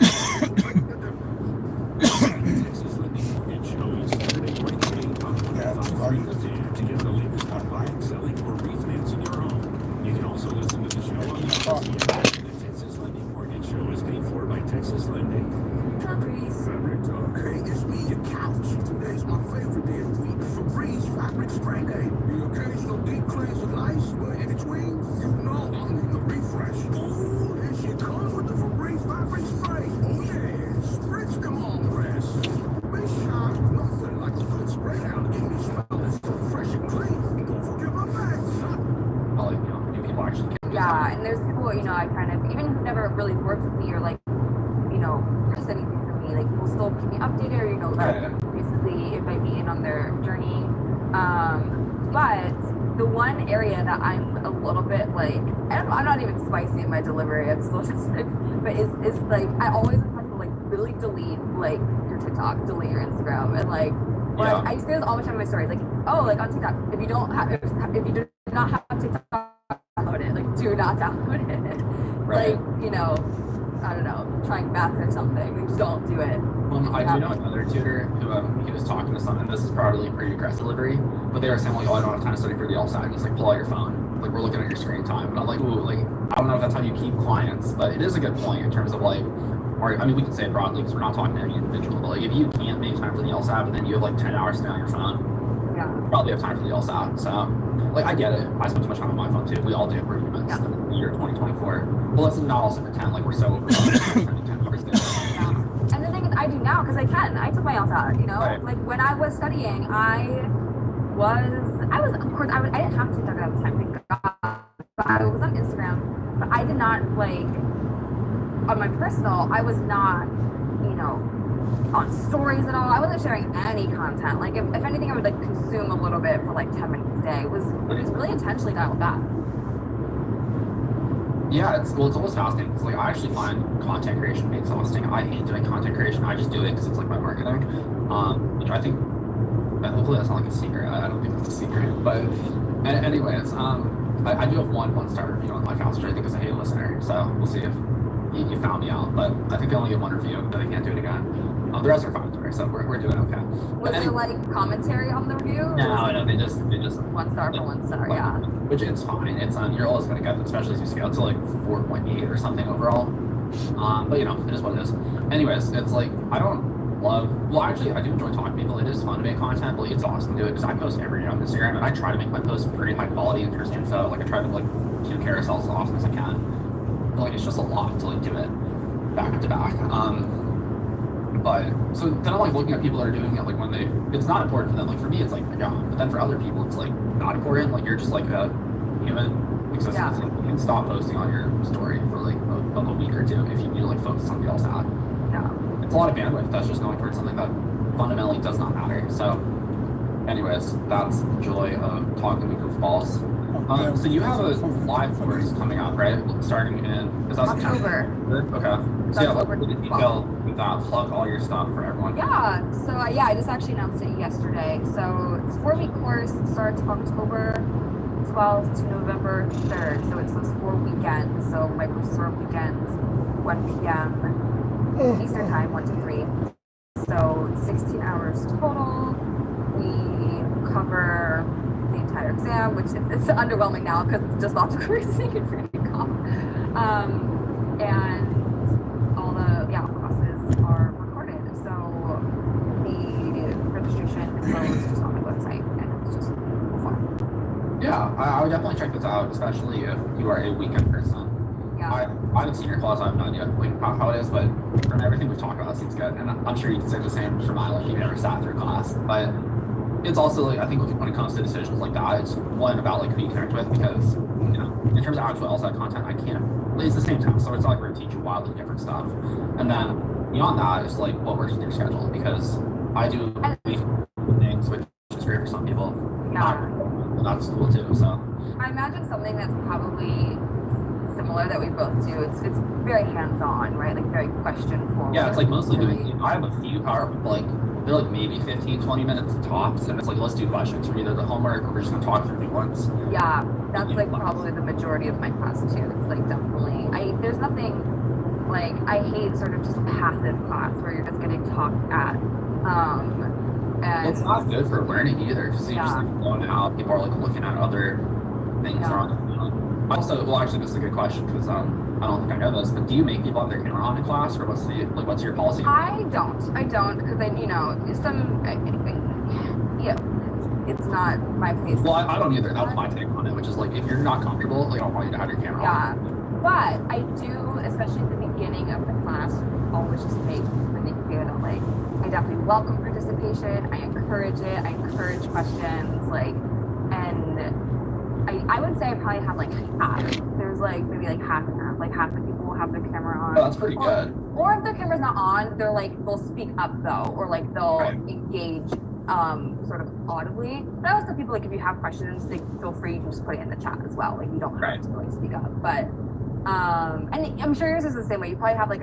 Texas Lending Mortgage Show is Saturday, May 8th on 25 to get the latest on buying, selling, or refinancing your home. You can also listen to the show on the Texas Lending Mortgage Show is paid for by Texas Lending. Febreze. Fabric Talk. Hey, it's me, your couch. Today's my favorite day of the week. Febreze Fabric Spray Day. The occasional deep cleanse of ice, but in between, I'm in the refresh. Ooh, and she comes with the Febreze Fabric Spray. Oh yeah, spritz them on grass. Big shot, nothing like a good spray down to get Yeah, and there's people, you know, I kind of, even who never really worked with me or like, you know, purchased anything from me, like will still keep me updated or, you know, like, basically invite me in on their journey. But the one area that I'm a little bit like, I'm not even spicy in my delivery, I'm still just like, but is like, I always have to like really delete like your TikTok, delete your Instagram, and like, Yeah. I experience all the time in my stories, like, oh, like on TikTok, if you do not have TikTok, download it, like, do not download it. Right. Like, you know, I don't know, trying math or something, like, just don't do it. I do know another tutor who he was talking to someone, and this is probably pretty aggressive delivery, but they were saying, like, oh, I don't have time to study for the LSAT. He's like, pull out your phone. Like, we're looking at your screen time. And I'm like, ooh, like, I don't know if that's how you keep clients, but it is a good point in terms of, like, or, I mean, we can say it broadly because we're not talking to any individual, but, like, if you can't make time for the LSAT, but then you have, like, 10 hours to stay on your phone, Yeah. you probably have time for the LSAT. So, like, I get it. I spend too much time on my phone, too. We all do. We're humans in the year 2024. But let's not also pretend like we're so overwhelmed. 10 hours a day. Yeah. And the thing is, I do now because I can. I took my LSAT, you know? Right. Like, when I was studying, I was, of course, I didn't have TikTok at the time, thank God. But I was on Instagram, but I did not, like, on my personal, I was not, you know, on stories at all. I wasn't sharing any content. Like, if anything, I would, like, consume a little bit for, like, 10 minutes a day. It was really intentionally dialed back. Yeah, it's always fascinating because, like, I actually find content creation exhausting. I hate doing content creation. I just do it because it's, like, my marketing, which I think, hopefully that's not, like, a secret. I don't think that's a secret. But anyways, I do have one star review on the podcast, which I think is a hey listener. So we'll see if you found me out. But I think I only get one review, but I can't do it again. The rest are 5 stars, so we're doing okay. Was there, like, commentary on the review? No, they just 1 star for 1 star, like, yeah. Which it's fine. It's you're always gonna get, especially as you scale to like 4.8 or something overall. But you know, it is what it is. Anyways, it's like I don't love. Well, actually, I do enjoy talking to people. It is fun to make content, but like, it's awesome to do it because I post every day on Instagram, and I try to make my posts pretty high quality in terms of info. Like I try to like do carousels as often as I can. But like it's just a lot to like do it back to back. But so then I'm like looking at people that are doing it like when it's not important for them. Like for me, it's like my job, but then for other people, it's like not important. Like you're just like a human existence. Yeah. Like, you can stop posting on your story for like a week or two if you need to like focus on something else out. Yeah. It's a lot of bandwidth that's just going towards something that fundamentally does not matter. So, anyways, that's the joy of talking with goofballs. So you have a live course coming out, right? Starting in is that October. Okay. So yeah, October let's detail that. Plug all your stuff for everyone. Yeah, so I just actually announced it yesterday. So it's a 4-week course, starts October 12th to November 3rd. So it's those 4 weekends. So my courses are weekends, 1 p.m. Eastern time, 1 to 3. So 16 hours total. We cover the entire exam, which it's underwhelming now because it's just optical reasoning and reading comp. And all the classes are recorded, so the registration info is just on my website, and it's just fun. Yeah, I would definitely check this out, especially if you are a weekend person. Yeah. I haven't seen your class. I haven't done yet, like how it is, but from everything we've talked about, it seems good. And I'm sure you can say the same for my like you never sat through class, but it's also like I think when it comes to decisions like that, it's one about like who you connect with because you know in terms of actual LSAT content, I can't. It's the same time, so it's not like we're gonna teach you wildly different stuff. And then beyond that, it's like what works with your schedule because I do things which is great for some people. Yeah. And that's cool too. So I imagine something that's probably similar that we both do. It's very hands-on, right? Like very question forward. yeah, it's like mostly doing. I have a few they're like maybe 15-20 minutes tops, and it's like let's do questions for either the homework or we're just gonna talk through new ones. Yeah, that's like probably the majority of my class too. It's like definitely there's nothing like I hate sort of just passive class where you're just getting talked at. And It's not good for learning either because you just Yeah. like going out, people are like looking at other things Yeah. on the phone. Also, well, actually, this is a good question because I don't think I know this, but do you make people have their camera on in class, or what's your policy? I don't because then it's not my place. Well, I don't either. That was my take on it, which is like if you're not comfortable, like I don't want you to have your camera Yeah, on. but I do, especially at the beginning of the class, always just make clear that like I definitely welcome participation. I encourage it. I encourage questions. Like, and I would say I probably have like half. There's sometimes like maybe like half and half. Like half the people will have their camera on. Oh, that's pretty good. Or if their camera's not on, they'll speak up though, or like they'll engage sort of audibly. But I always tell people like if you have questions, they feel free, you can just put it in the chat as well. Like you don't have to like speak up. But and I'm sure yours is the same way. You probably have like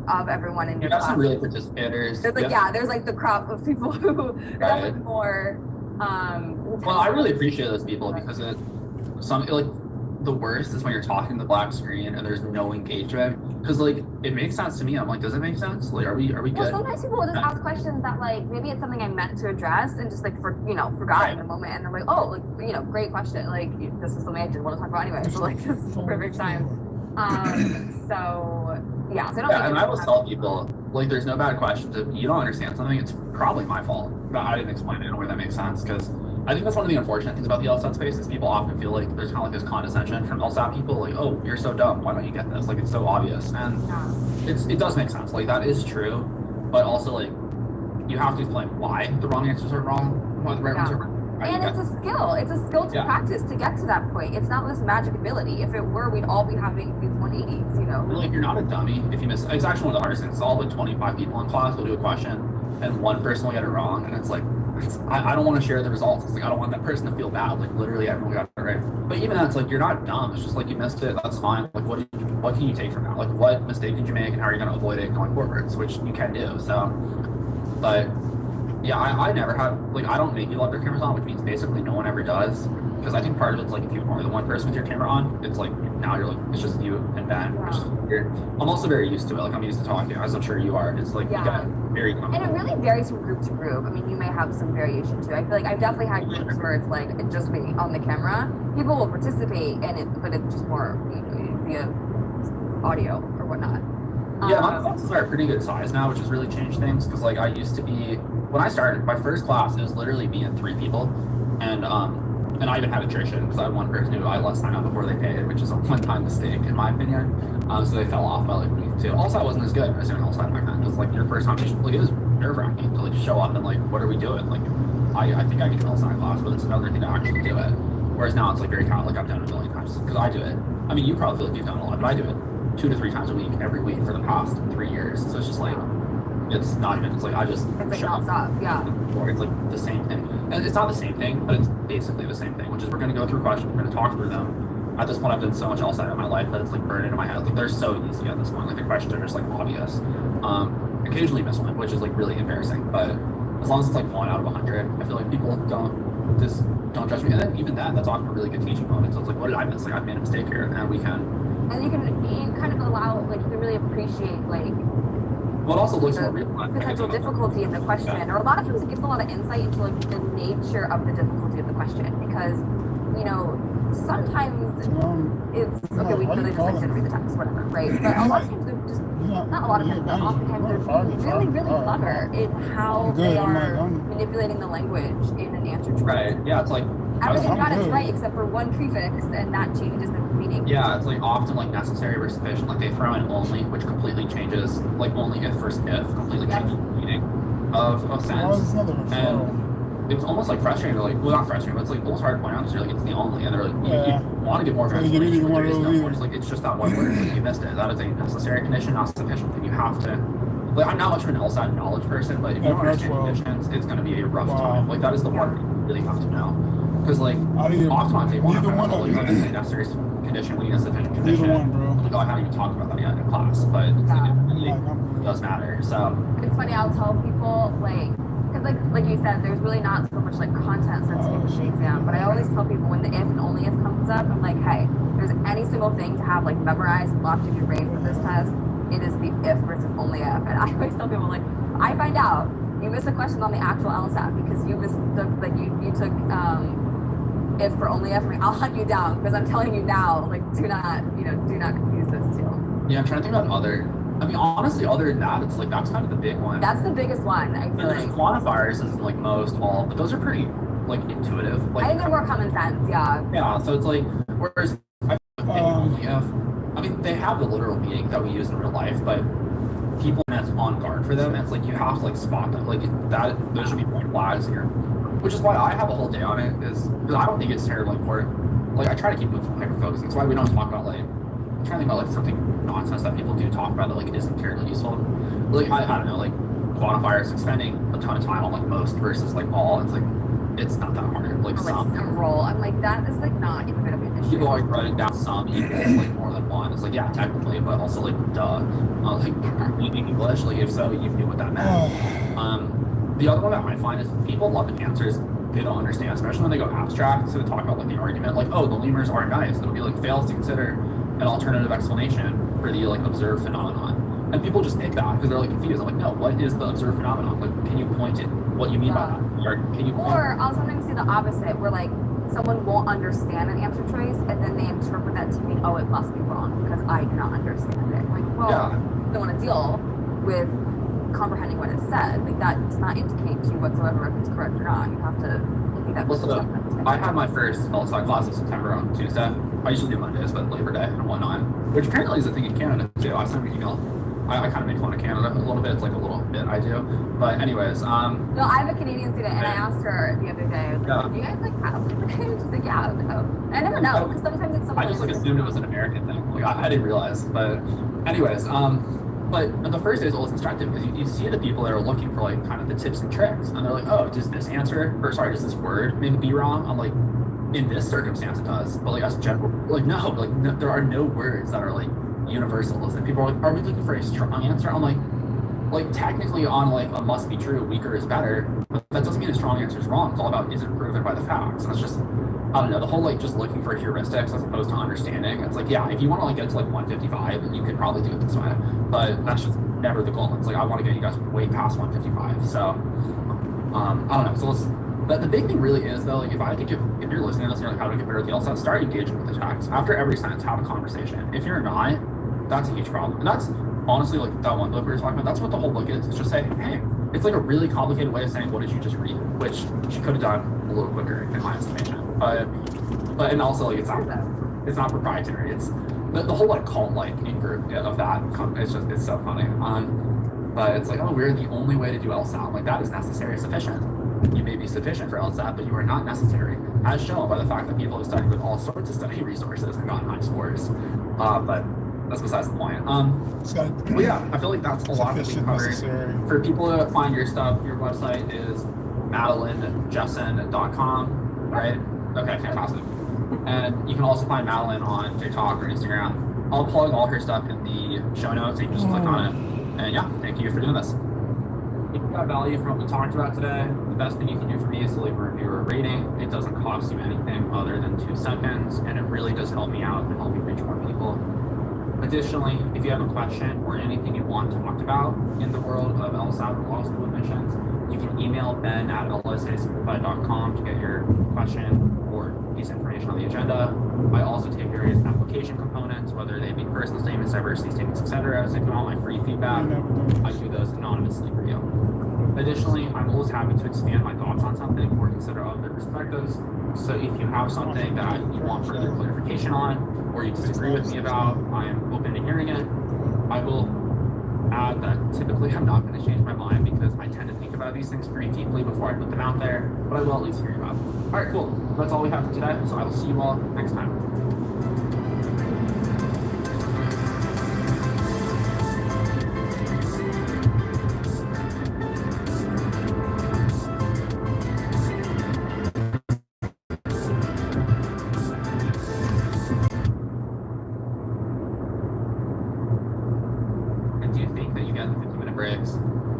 of everyone in your class. Some really participators. There's like there's like the crop of people who are definitely more well, I really appreciate those people because the worst is when you're talking to the black screen and there's no engagement. Because like it makes sense to me. I'm like, does it make sense? Like, are we good? Well, sometimes people will just ask questions that like maybe it's something I meant to address and just like forgot in the moment, and they're like, oh, like great question. Like this is something I didn't want to talk about anyway. So like this is the perfect time. So yeah. So I don't. Yeah, and I will tell people like, there's no bad questions. If you don't understand something, it's probably my fault. But I didn't explain it in a way that makes sense because I think that's one of the unfortunate things about the LSAT space is people often feel like there's kind of like this condescension from LSAT people, like, oh, you're so dumb, why don't you get this? Like, it's so obvious, and it does make sense. Like, that is true, but also like you have to explain why the wrong answers are wrong, why the right ones are right. And it's a skill. It's a skill to practice to get to that point. It's not this magic ability. If it were, we'd all be having these 180s, you know? Like, you're not a dummy if you miss. It's actually one of the hardest things. All the 25 people in class will do a question, and one person will get it wrong, and it's like, I don't want to share the results. It's like, I don't want that person to feel bad. Like, literally everyone got it right. But even that's like, you're not dumb. It's just like, you missed it. That's fine. Like, what can you take from that? Like, what mistake did you make, and how are you going to avoid it going forwards? Which you can do. So, but yeah, I never have, like, I don't make you have their cameras on, which means basically no one ever does. Because I think part of it's like, if you ignore the one person with your camera on, it's like, now you're like, it's just you and Ben, which is weird. I'm also very used to it. Like, I'm used to talking, as I'm sure you are. It's like, you get very comfortable. And it really varies from group to group. I mean, you may have some variation too. I feel like I've definitely had groups where it's like, it's just me on the camera. People will participate in it, but it's just more via audio or whatnot. Yeah, my classes are a pretty good size now, which has really changed things. Because like, I used to be, when I started, my first class, it was literally me and 3 people. And I even had attrition because I had one person who I let sign up before they paid, which is a one-time mistake in my opinion. So they fell off by like week 2. Also, I wasn't as good as doing LSAT back then. It was like your first competition. Like, it was nerve-wracking to like show up and like, what are we doing? Like, I think I can do LSAT class, but it's another thing to actually do it. Whereas now it's like very kind of like I've done it a million times because I do it. I mean, you probably feel like you've done it a lot, but I do it 2 to 3 times a week, every week for the past 3 years. So it's just like, it's not even, it's like I just it's like non-stop, or it's like the same thing. And it's not the same thing, but it's basically the same thing, which is we're going to go through questions, we're going to talk through them. At this point, I've done so much LSAT in my life that it's like burned into my head. Like, they're so easy at this point. Like, the questions are just like obvious. Occasionally miss one, which is like really embarrassing, but as long as it's like 1 out of 100, I feel like people don't judge me. And then even that's often a really good teaching moment. So it's like, what did I miss? Like, I've made a mistake here, and we can. And you can kind of allow, like, you can really appreciate, like, well, it also looks more real. Potential difficulty in the question, or a lot of times it gives a lot of insight into like the nature of the difficulty of the question, because you know sometimes it's okay. We really just like didn't read the text, whatever, right? But a lot of times they're just not a lot of times, but oftentimes they're really clever in how they are manipulating the language in an answer choice. Right. Yeah. It's like everything got it right except for one prefix, and that changes the meaning. Yeah, it's like often like necessary versus sufficient. Like, they throw in only, which completely changes, like only if versus if completely changes the meaning of sentence. And it's almost like frustrating. Like, well, not frustrating, but it's like almost hard to point out because you're like, it's the only, and they're like, you want to get more explanation, but there is no more. It's like, it's just that one word. Like, you missed it. That is a necessary condition, not sufficient. Like, you have to. Like, I'm not much of an LSAT knowledge person, but if you don't understand conditions, it's going to be a rough time. Like, that is the one thing you really have to know. Because, like, oftentimes they want to find out, you understand necessary condition, we need a sufficient condition. Like, oh, I haven't even talked about that yet in class, but it's like, it really does matter. So it's funny, I'll tell people, like, because like you said, there's really not so much like content sensitive in the exam, but I always tell people when the if and only if comes up, I'm like, hey, there's any single thing to have like memorized, locked in your brain for this test, it is the if versus only if. And I always tell people, like, I find out you missed a question on the actual LSAT because you missed the, like, you took if for only if. I'll hunt you down because I'm telling you now, like, do not confuse those two. Yeah, I'm trying to think about other. I mean, honestly, other than that, it's like that's kind of the big one. That's the biggest one. I feel like quantifiers is like most all, but those are pretty like intuitive. Like, I think they're more common sense. Yeah. Yeah. So it's like, whereas only if. I mean, they have the literal meaning that we use in real life, but people that's on guard for them, and it's like you have to like spot them. Like that, there should be point flags here. Which is why I have a whole day on it, is because I don't think it's terribly important. like I try to keep it hyper focused. That's why we don't talk about like I'm trying to think about like something nonsense that people do talk about that like isn't terribly useful. Like I don't know, like quantifiers, like spending a ton of time on like most versus like all. It's like it's not that hard. Like Or some like some roll. I'm like, that is like not even a bit of an issue. people are writing down some equals like more than one. It's like yeah, technically, but also like duh. Like reading English, like if so, you knew what that meant. The other one that I find is people love the answers they don't understand, especially when they go abstract. So they talk about like the argument, like oh, the lemurs are nice. It'll be like fails to consider an alternative explanation for the like observed phenomenon. And people just pick that because they're like confused. I'm like, no, what is the observed phenomenon? Like, can you point it what you mean by that? Or can you point Or I'll sometimes see the opposite, where like someone won't understand an answer choice and then they interpret that to mean, oh, it must be wrong because I do not understand it. Like, well, Yeah. you don't want to deal with comprehending what it said. Like that does not indicate to you whatsoever if it's correct or not. You have to think that Well, so person I had my first LSI class in September on Tuesday. I usually do Mondays, but Labor Day and whatnot, which apparently is a thing in Canada too. I sent an email. I kind of make fun of Canada a little bit. It's like a little bit I do. But anyways, No, I have a Canadian student, and I asked her the other day, I was like, do you guys like have Labor Day? She's like, yeah. I was like, oh. And I never know, because sometimes it's I something. just like assumed it was an American thing. Like I didn't realize. But anyways, but the first day is always instructive because you see the people that are looking for like kind of the tips and tricks, and they're like, oh, does this answer, or sorry, does this word maybe be wrong? I'm like, in this circumstance it does, but like as general, like no, there are no words that are like universals, and people are like, are we looking for a strong answer? I'm like technically on like a must be true, weaker is better, but that doesn't mean a strong answer is wrong. It's all about is it proven by the facts, and it's just I don't know, the whole like just looking for heuristics as opposed to understanding. It's like yeah, if you want to like get to like 155, you could probably do it this way, but that's just never the goal. It's like I want to get you guys way past 155, so I don't know. So let's. But the big thing really is though, like if you're listening to this and you're like, how do I get better at the LSAT? Start engaging with the text. After every sentence, have a conversation. If you're not, that's a huge problem. And that's honestly like that one book we were talking about. That's what the whole book is. It's just saying, hey, it's like a really complicated way of saying, what did you just read? Which she could have done a little quicker in my estimation. But and also like it's not proprietary. It's the whole like cult like group of that. It's so funny. But it's like, oh, we're the only way to do LSAT. Like that is necessary, sufficient. You may be sufficient for LSAT, but you are not necessary, as shown by the fact that people have studied with all sorts of study resources and gotten high scores. But that's besides the point. Well, yeah, I feel like that's a lot that we covered. For people to find your stuff, your website is MadelineJessen.com, right? Okay, fantastic. And you can also find Madeline on TikTok or Instagram. I'll plug all her stuff in the show notes, so you can just click on it. And yeah, thank you for doing this. If you got value from what we talked about today, the best thing you can do for me is to leave a review or a rating. It doesn't cost you anything other than 2 seconds, and it really does help me out and help me reach more people. Additionally, if you have a question or anything you want talked about in the world of LSAT or law school admissions, you can email ben@lsasimplified.com to get your question or piece of information on the agenda. I also take various application components, whether they be personal statements, diversity statements, etc. So if you want my free feedback, I do those anonymously for you. Additionally, I'm always happy to expand my thoughts on something or consider other perspectives. So if you have something that you want further clarification on, or you disagree with me about, I am open to hearing it. I will add that typically I'm not going to change my mind because I tend to think about these things pretty deeply before I put them out there, but I will at least hear you out. All right, cool. That's all we have for today, so I will see you all next time.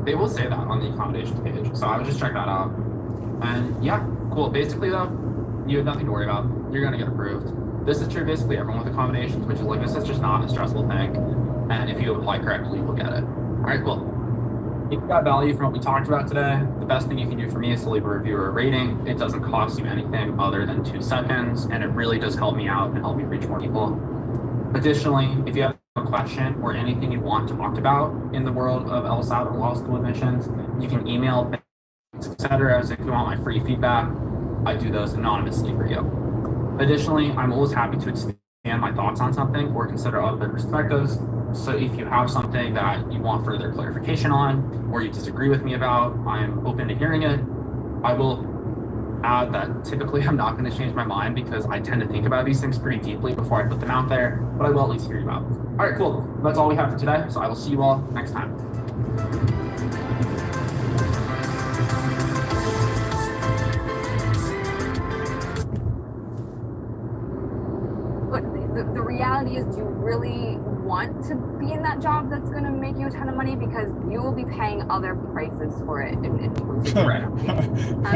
They will say that on the accommodations page, so I would just check that out. And yeah, cool. Basically though, you have nothing to worry about. You're gonna get approved. This is true basically everyone with accommodations, which is like, this is just not a stressful thing. And if you apply correctly, you will get it. All right, cool. If you got value from what we talked about today, the best thing you can do for me is to leave a review or a rating. It doesn't cost you anything other than 2 seconds, and it really does help me out and help me reach more people. Additionally, if you have a question or anything you want talked about in the world of LSAT or law school admissions, you can email, etc. So if you want my free feedback, I do those anonymously for you. Additionally, I'm always happy to expand my thoughts on something or consider other perspectives. So if you have something that you want further clarification on, or you disagree with me about, I'm open to hearing it. I will add that typically I'm not going to change my mind because I tend to think about these things pretty deeply before I put them out there, but I will at least hear you out. All right, cool. That's all we have for today, so I will see you all next time. But the reality is, do you really want to be in that job that's going to make you a ton of money? Because you will be paying other prices for it in terms of Right.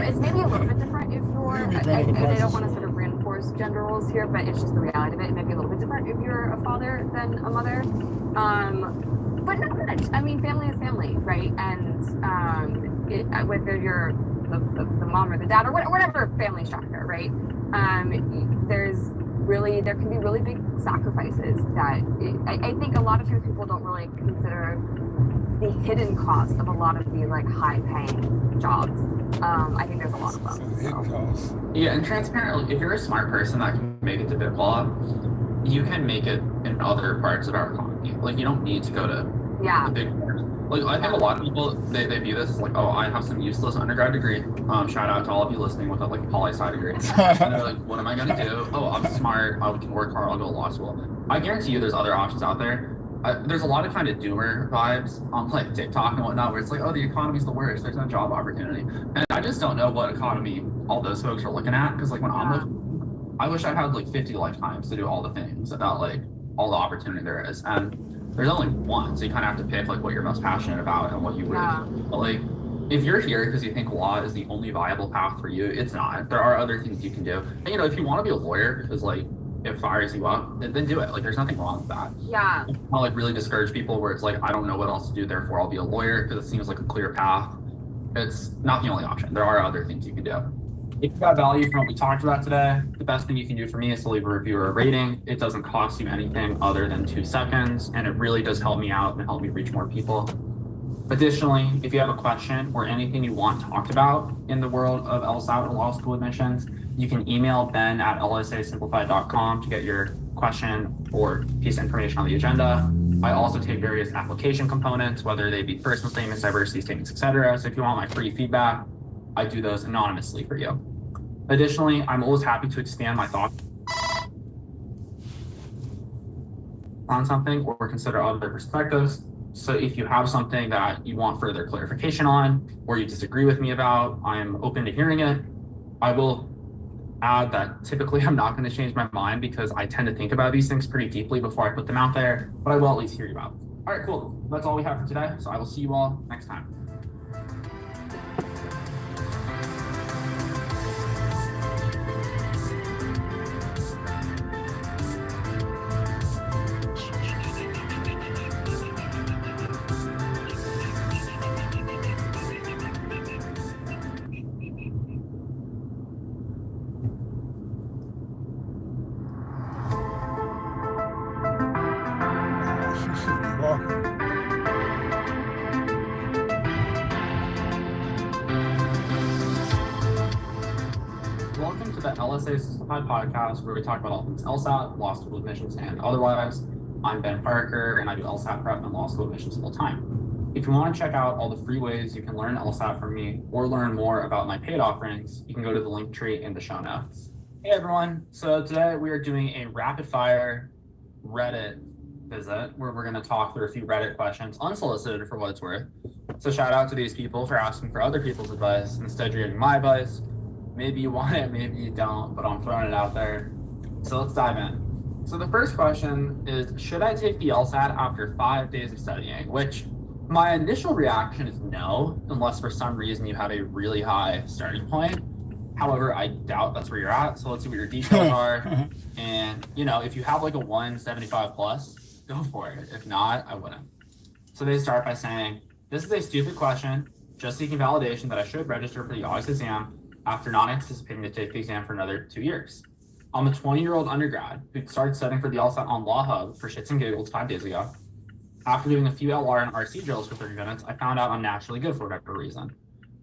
it's maybe a little bit different if you're, I don't want to sort of reinforce gender roles here, but it's just the reality of it. It may be a little bit different if you're a father than a mother. But not much. I mean, family is family, right? And whether you're the mom or the dad or whatever family structure, right? There can be really big sacrifices that I think a lot of times people don't really consider the hidden costs of a lot of these like high paying jobs. I think there's a lot of them. So. Yeah, and transparently, if you're a smart person that can make it to bid law, you can make it in other parts of our economy. Like, you don't need to go to the big firms. Like, I think a lot of people, they view this as like, oh, I have some useless undergrad degree. Shout out to all of you listening with a like poli-sci degree. And they're like, what am I gonna do? Oh, I'm smart. I can work hard. I'll go to law school. I guarantee you, there's other options out there. There's a lot of kind of doomer vibes on like TikTok and whatnot, where it's like, oh, the economy's the worst. There's no job opportunity, and I just don't know what economy all those folks are looking at. Because like when I'm looking, I wish I had like 50 lifetimes to do all the things about like all the opportunity there is, and there's only one, so you kind of have to pick like what you're most passionate about and what you really. But like, if you're here because you think law is the only viable path for you, it's not. There are other things you can do, and you know, if you want to be a lawyer because like it fires you up, then do it. Like, there's nothing wrong with that. Yeah. I'll like really discourage people where it's like, I don't know what else to do, therefore I'll be a lawyer, because it seems like a clear path. It's not the only option. There are other things you can do. If you got value from what we talked about today, the best thing you can do for me is to leave a review or a rating. It doesn't cost you anything other than 2 seconds, and it really does help me out and help me reach more people. Additionally, if you have a question or anything you want talked about in the world of LSAT or law school admissions, you can email ben@lsasimplified.com to get your question or piece of information on the agenda. I also take various application components, whether they be personal statements, diversity statements, etc. So if you want my free feedback, I do those anonymously for you. Additionally, I'm always happy to expand my thoughts on something or consider other perspectives. So if you have something that you want further clarification on, or you disagree with me about, I'm open to hearing it. I will add that typically I'm not going to change my mind because I tend to think about these things pretty deeply before I put them out there, but I will at least hear you out. All right, cool. That's all we have for today. So I will see you all next time. Welcome to the LSA Simplified podcast, where we talk about all things LSAT, law school admissions, and otherwise. I'm Ben Parker, and I do LSAT prep and law school admissions full time. If you want to check out all the free ways you can learn LSAT from me or learn more about my paid offerings, you can go to the link tree in the show notes. Hey everyone, so today we are doing a rapid fire Reddit visit where we're going to talk through a few Reddit questions, unsolicited for what it's worth. So shout out to these people for asking for other people's advice. Instead, you're getting my advice. Maybe you want it, maybe you don't, but I'm throwing it out there. So let's dive in. So the first question is, should I take the LSAT after 5 days of studying? Which my initial reaction is no, unless for some reason you have a really high starting point. However, I doubt that's where you're at. So let's see what your details are. And, you know, if you have like a 175 plus, go for it. If not, I wouldn't. So they start by saying, this is a stupid question, just seeking validation that I should register for the August exam after not anticipating to take the exam for another 2 years. I'm a 20-year-old undergrad who started studying for the LSAT on Law Hub for shits and giggles 5 days ago. After doing a few LR and RC drills for 30 minutes, I found out I'm naturally good for whatever reason.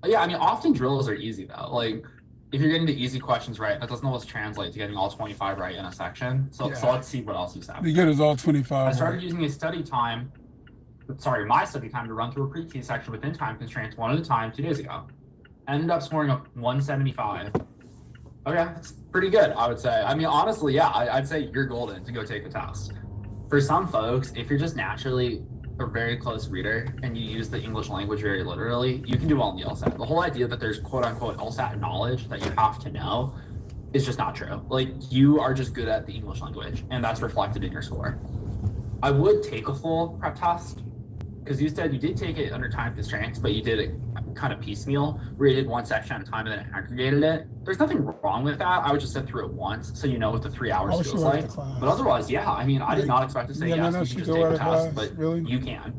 But yeah, I mean, often drills are easy though. Like, if you're getting the easy questions right, that doesn't always translate to getting all 25 right in a section. So let's see what else you said. You get us all 25. I started using my study time to run through a pre-T section within time constraints one at a time 2 days ago. I ended up scoring a 175 Okay, it's pretty good, I would say. I mean, honestly, yeah, I'd say you're golden to go take the test. For some folks, if you're just naturally a very close reader and you use the English language very literally, you can do well in the LSAT. The whole idea that there's quote unquote LSAT knowledge that you have to know is just not true. Like, you are just good at the English language, and that's reflected in your score. I would take a full prep test, because you said you did take it under time constraints, but you did it kind of piecemeal, where you did one section at a time and then aggregated it. There's nothing wrong with that. I would just sit through it once so you know what the 3 hours feels like. But otherwise, yeah, I mean, I did not expect to say yes, you can just take the test, but you can.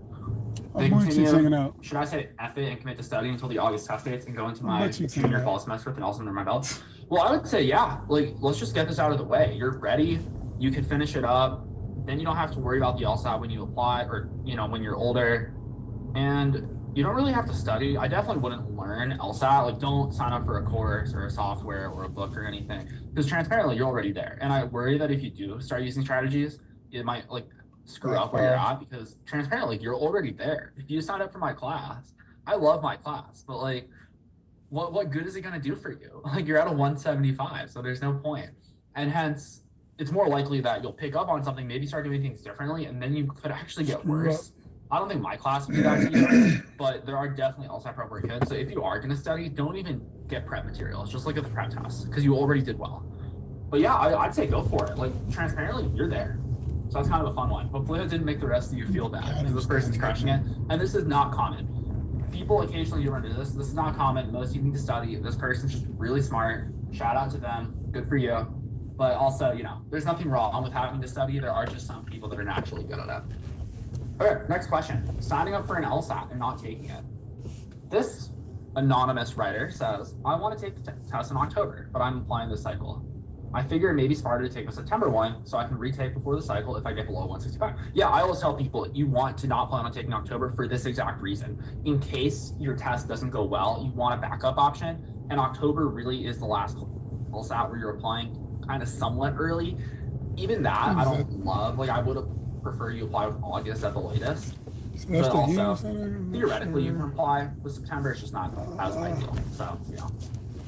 Should I say F it and commit to study until the August test dates and go into my junior fall semester with an awesome under my belt? Well, I would say, yeah, like, let's just get this out of the way. You're ready, you can finish it up, then you don't have to worry about the LSAT when you apply, or, you know, when you're older, and you don't really have to study. I definitely wouldn't learn LSAT. Like, don't sign up for a course or a software or a book or anything, because transparently, you're already there. And I worry that if you do start using strategies, it might, like, screw up where you're at, because transparently, you're already there. If you sign up for my class, I love my class, but, like, what good is it going to do for you? Like, you're at a 175, so there's no point. And hence, it's more likely that you'll pick up on something, maybe start doing things differently, and then you could actually get worse. I don't think my class would do that to you, but there are definitely LSAT prep where kids. So if you are going to study, don't even get prep materials. Just look at the prep tests, because you already did well. But yeah, I'd say go for it. Like, transparently, you're there. So that's kind of a fun one. Hopefully it didn't make the rest of you feel bad, because this person's crushing it. And this is not common. People occasionally do run into this. This is not common. Most of you need to study. This person's just really smart. Shout out to them. Good for you. But also, you know, there's nothing wrong with having to study. There are just some people that are naturally good at it. Okay, next question. Signing up for an LSAT and not taking it. This anonymous writer says, I want to take the test in October, but I'm applying this cycle. I figure it may be smarter to take the September one so I can retake before the cycle if I get below 165. Yeah, I always tell people you want to not plan on taking October for this exact reason. In case your test doesn't go well, you want a backup option, and October really is the last LSAT where you're applying kind of somewhat early. Even that, I don't love. Like, I would prefer you apply with August at the latest. But also, theoretically, you can apply with September. It's just not as ideal. So, you know.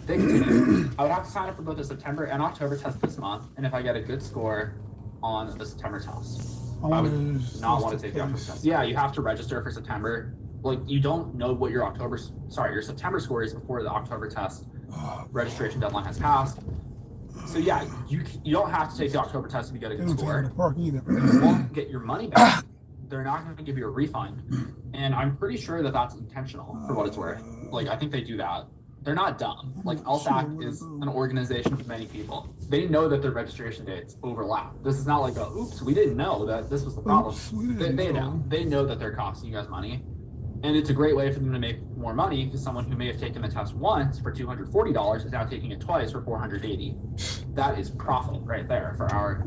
They continue. I would have to sign up for both the September and October test this month, and if I get a good score on the September test, I would not want to take the October test. Yeah, you have to register for September. Like, you don't know what your your September score is before the October test registration deadline has passed. So yeah, you don't have to take the October test if you get a good score. You won't get your money back. They're not going to give you a refund, and I'm pretty sure that that's intentional for what it's worth. Like, I think they do that. They're not dumb. Like, LSAC is an organization with many people. They know that their registration dates overlap. This is not like a, oops, we didn't know that this was the problem. They know. They know that they're costing you guys money. And it's a great way for them to make more money, because someone who may have taken the test once for $240 is now taking it twice for $480. That is profit right there for our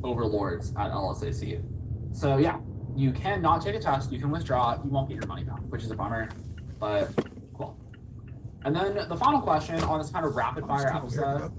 overlords at LSAC. So yeah, you can not take a test. You can withdraw. You won't get your money back, which is a bummer, but cool. And then the final question on this kind of rapid fire episode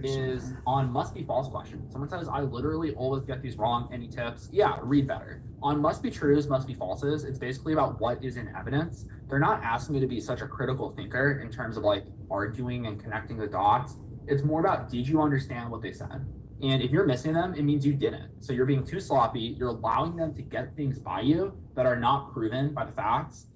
is on must be false question. Someone says, I literally always get these wrong. Any tips? Yeah, read better. On must be trues, must be falses, it's basically about what is in evidence. They're not asking me to be such a critical thinker in terms of like arguing and connecting the dots. It's more about, did you understand what they said? And if you're missing them, it means you didn't. So you're being too sloppy. You're allowing them to get things by you that are not proven by the facts.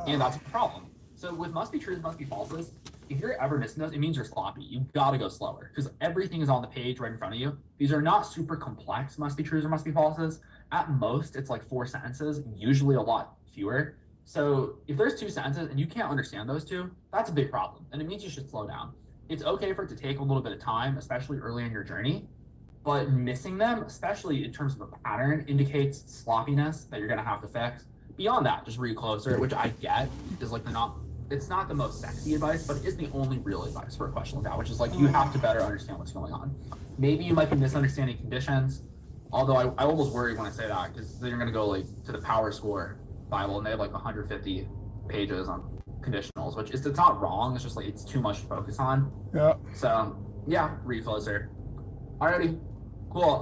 And that's a problem. So with must be trues, must be falses, if you're ever missing those, it means you're sloppy. You gotta go slower, because everything is on the page right in front of you. These are not super complex must be trues or must be falses. At most, it's like 4 sentences, usually a lot fewer. So if there's 2 sentences and you can't understand those 2, that's a big problem. And it means you should slow down. It's okay for it to take a little bit of time, especially early in your journey, but missing them, especially in terms of a pattern, indicates sloppiness that you're gonna have to fix. Beyond that, just read closer, which I get is like it's not the most sexy advice, but it is the only real advice for a question like that, which is like, you have to better understand what's going on. Maybe you might be misunderstanding conditions, although I almost worry when I say that, because then you're going to go like to the Power Score Bible and they have like 150 pages on conditionals, which it's not wrong. It's just like, it's too much to focus on. Yeah. So yeah, read closer. Alrighty, cool.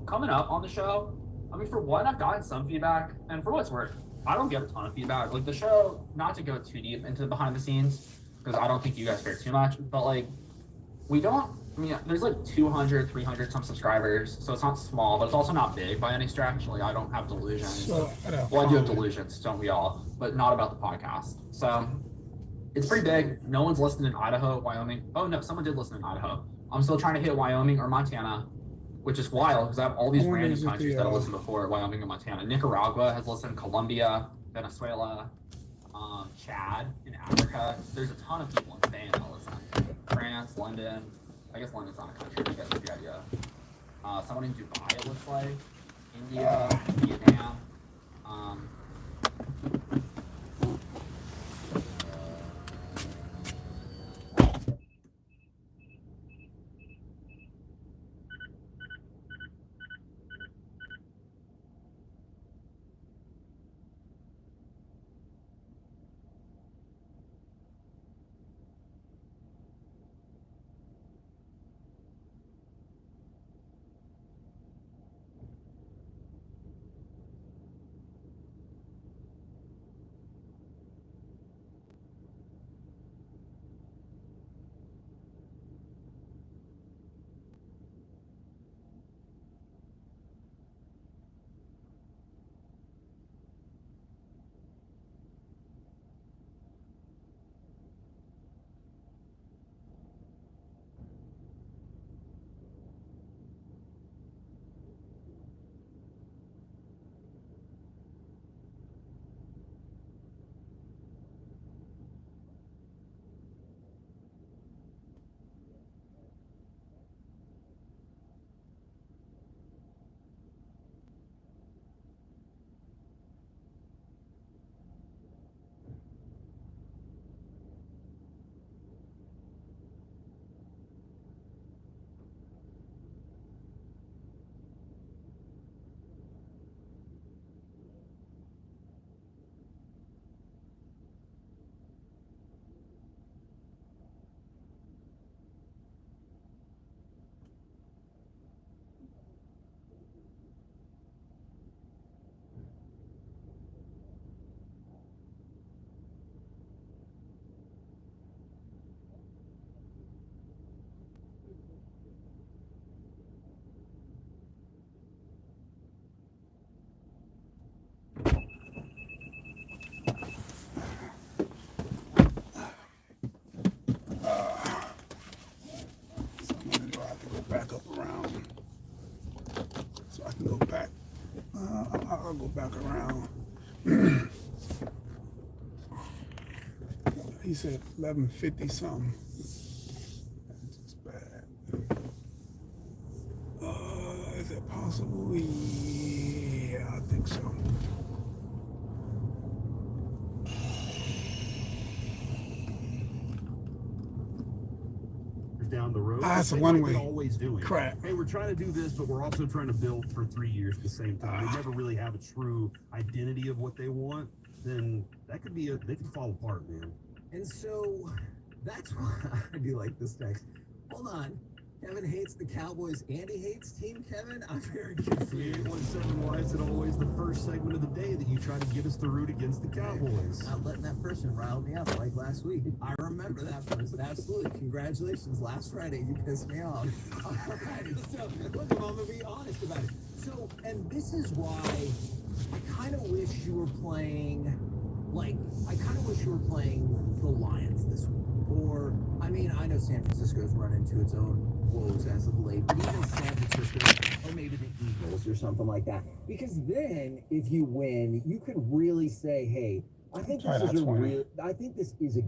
Coming up on the show, I mean, for one, I've gotten some feedback, and for what it's worth, I don't get a ton of feedback. Like the show, not to go too deep into the behind the scenes, because I don't think you guys care too much, but like we don't. I mean, there's like 200, 300 some subscribers, so it's not small, but it's also not big by any stretch. Like, I don't have delusions. So, Well, I do have delusions, don't we all? But not about the podcast. So it's pretty big. No one's listened in Idaho, Wyoming. Oh no, someone did listen in Idaho. I'm still trying to hit Wyoming or Montana, which is wild because I have all these I wonder random is it countries the, that have listened before, Wyoming and Montana. Nicaragua has listened, Colombia, Venezuela, Chad in Africa. There's a ton of people in Spain that listen. France, London. I guess London's not a country, but you guys get the idea. Someone in Dubai, it looks like. India, Vietnam. Back up around, so I can go back. I'll go back around. He said 1150 something. That's just bad. Is it possible? Yeah, I think so. Down the road. It's a They one-way. might always do it. Crap. Hey, we're trying to do this, but we're also trying to build for 3 years at the same time. They never really have a true identity of what they want. Then that could be they could fall apart, man. And so that's why I do like this text. Hold on. Kevin hates the Cowboys and he hates Team Kevin? I'm very confused. 3817, why is it always the first segment of the day that you try to get us to root against the Cowboys? Not letting that person rile me up like last week. I remember that person. Absolutely. Congratulations. Last Friday, you pissed me off. All right. So, look, I'm going to be honest about it. So, and this is why I kind of wish you were playing, the Lions this week. Or, I mean, I know San Francisco's run into its own woes as of late, but even San Francisco, or maybe the Eagles or something like that. Because then, if you win, you could really say, hey, I think this is a good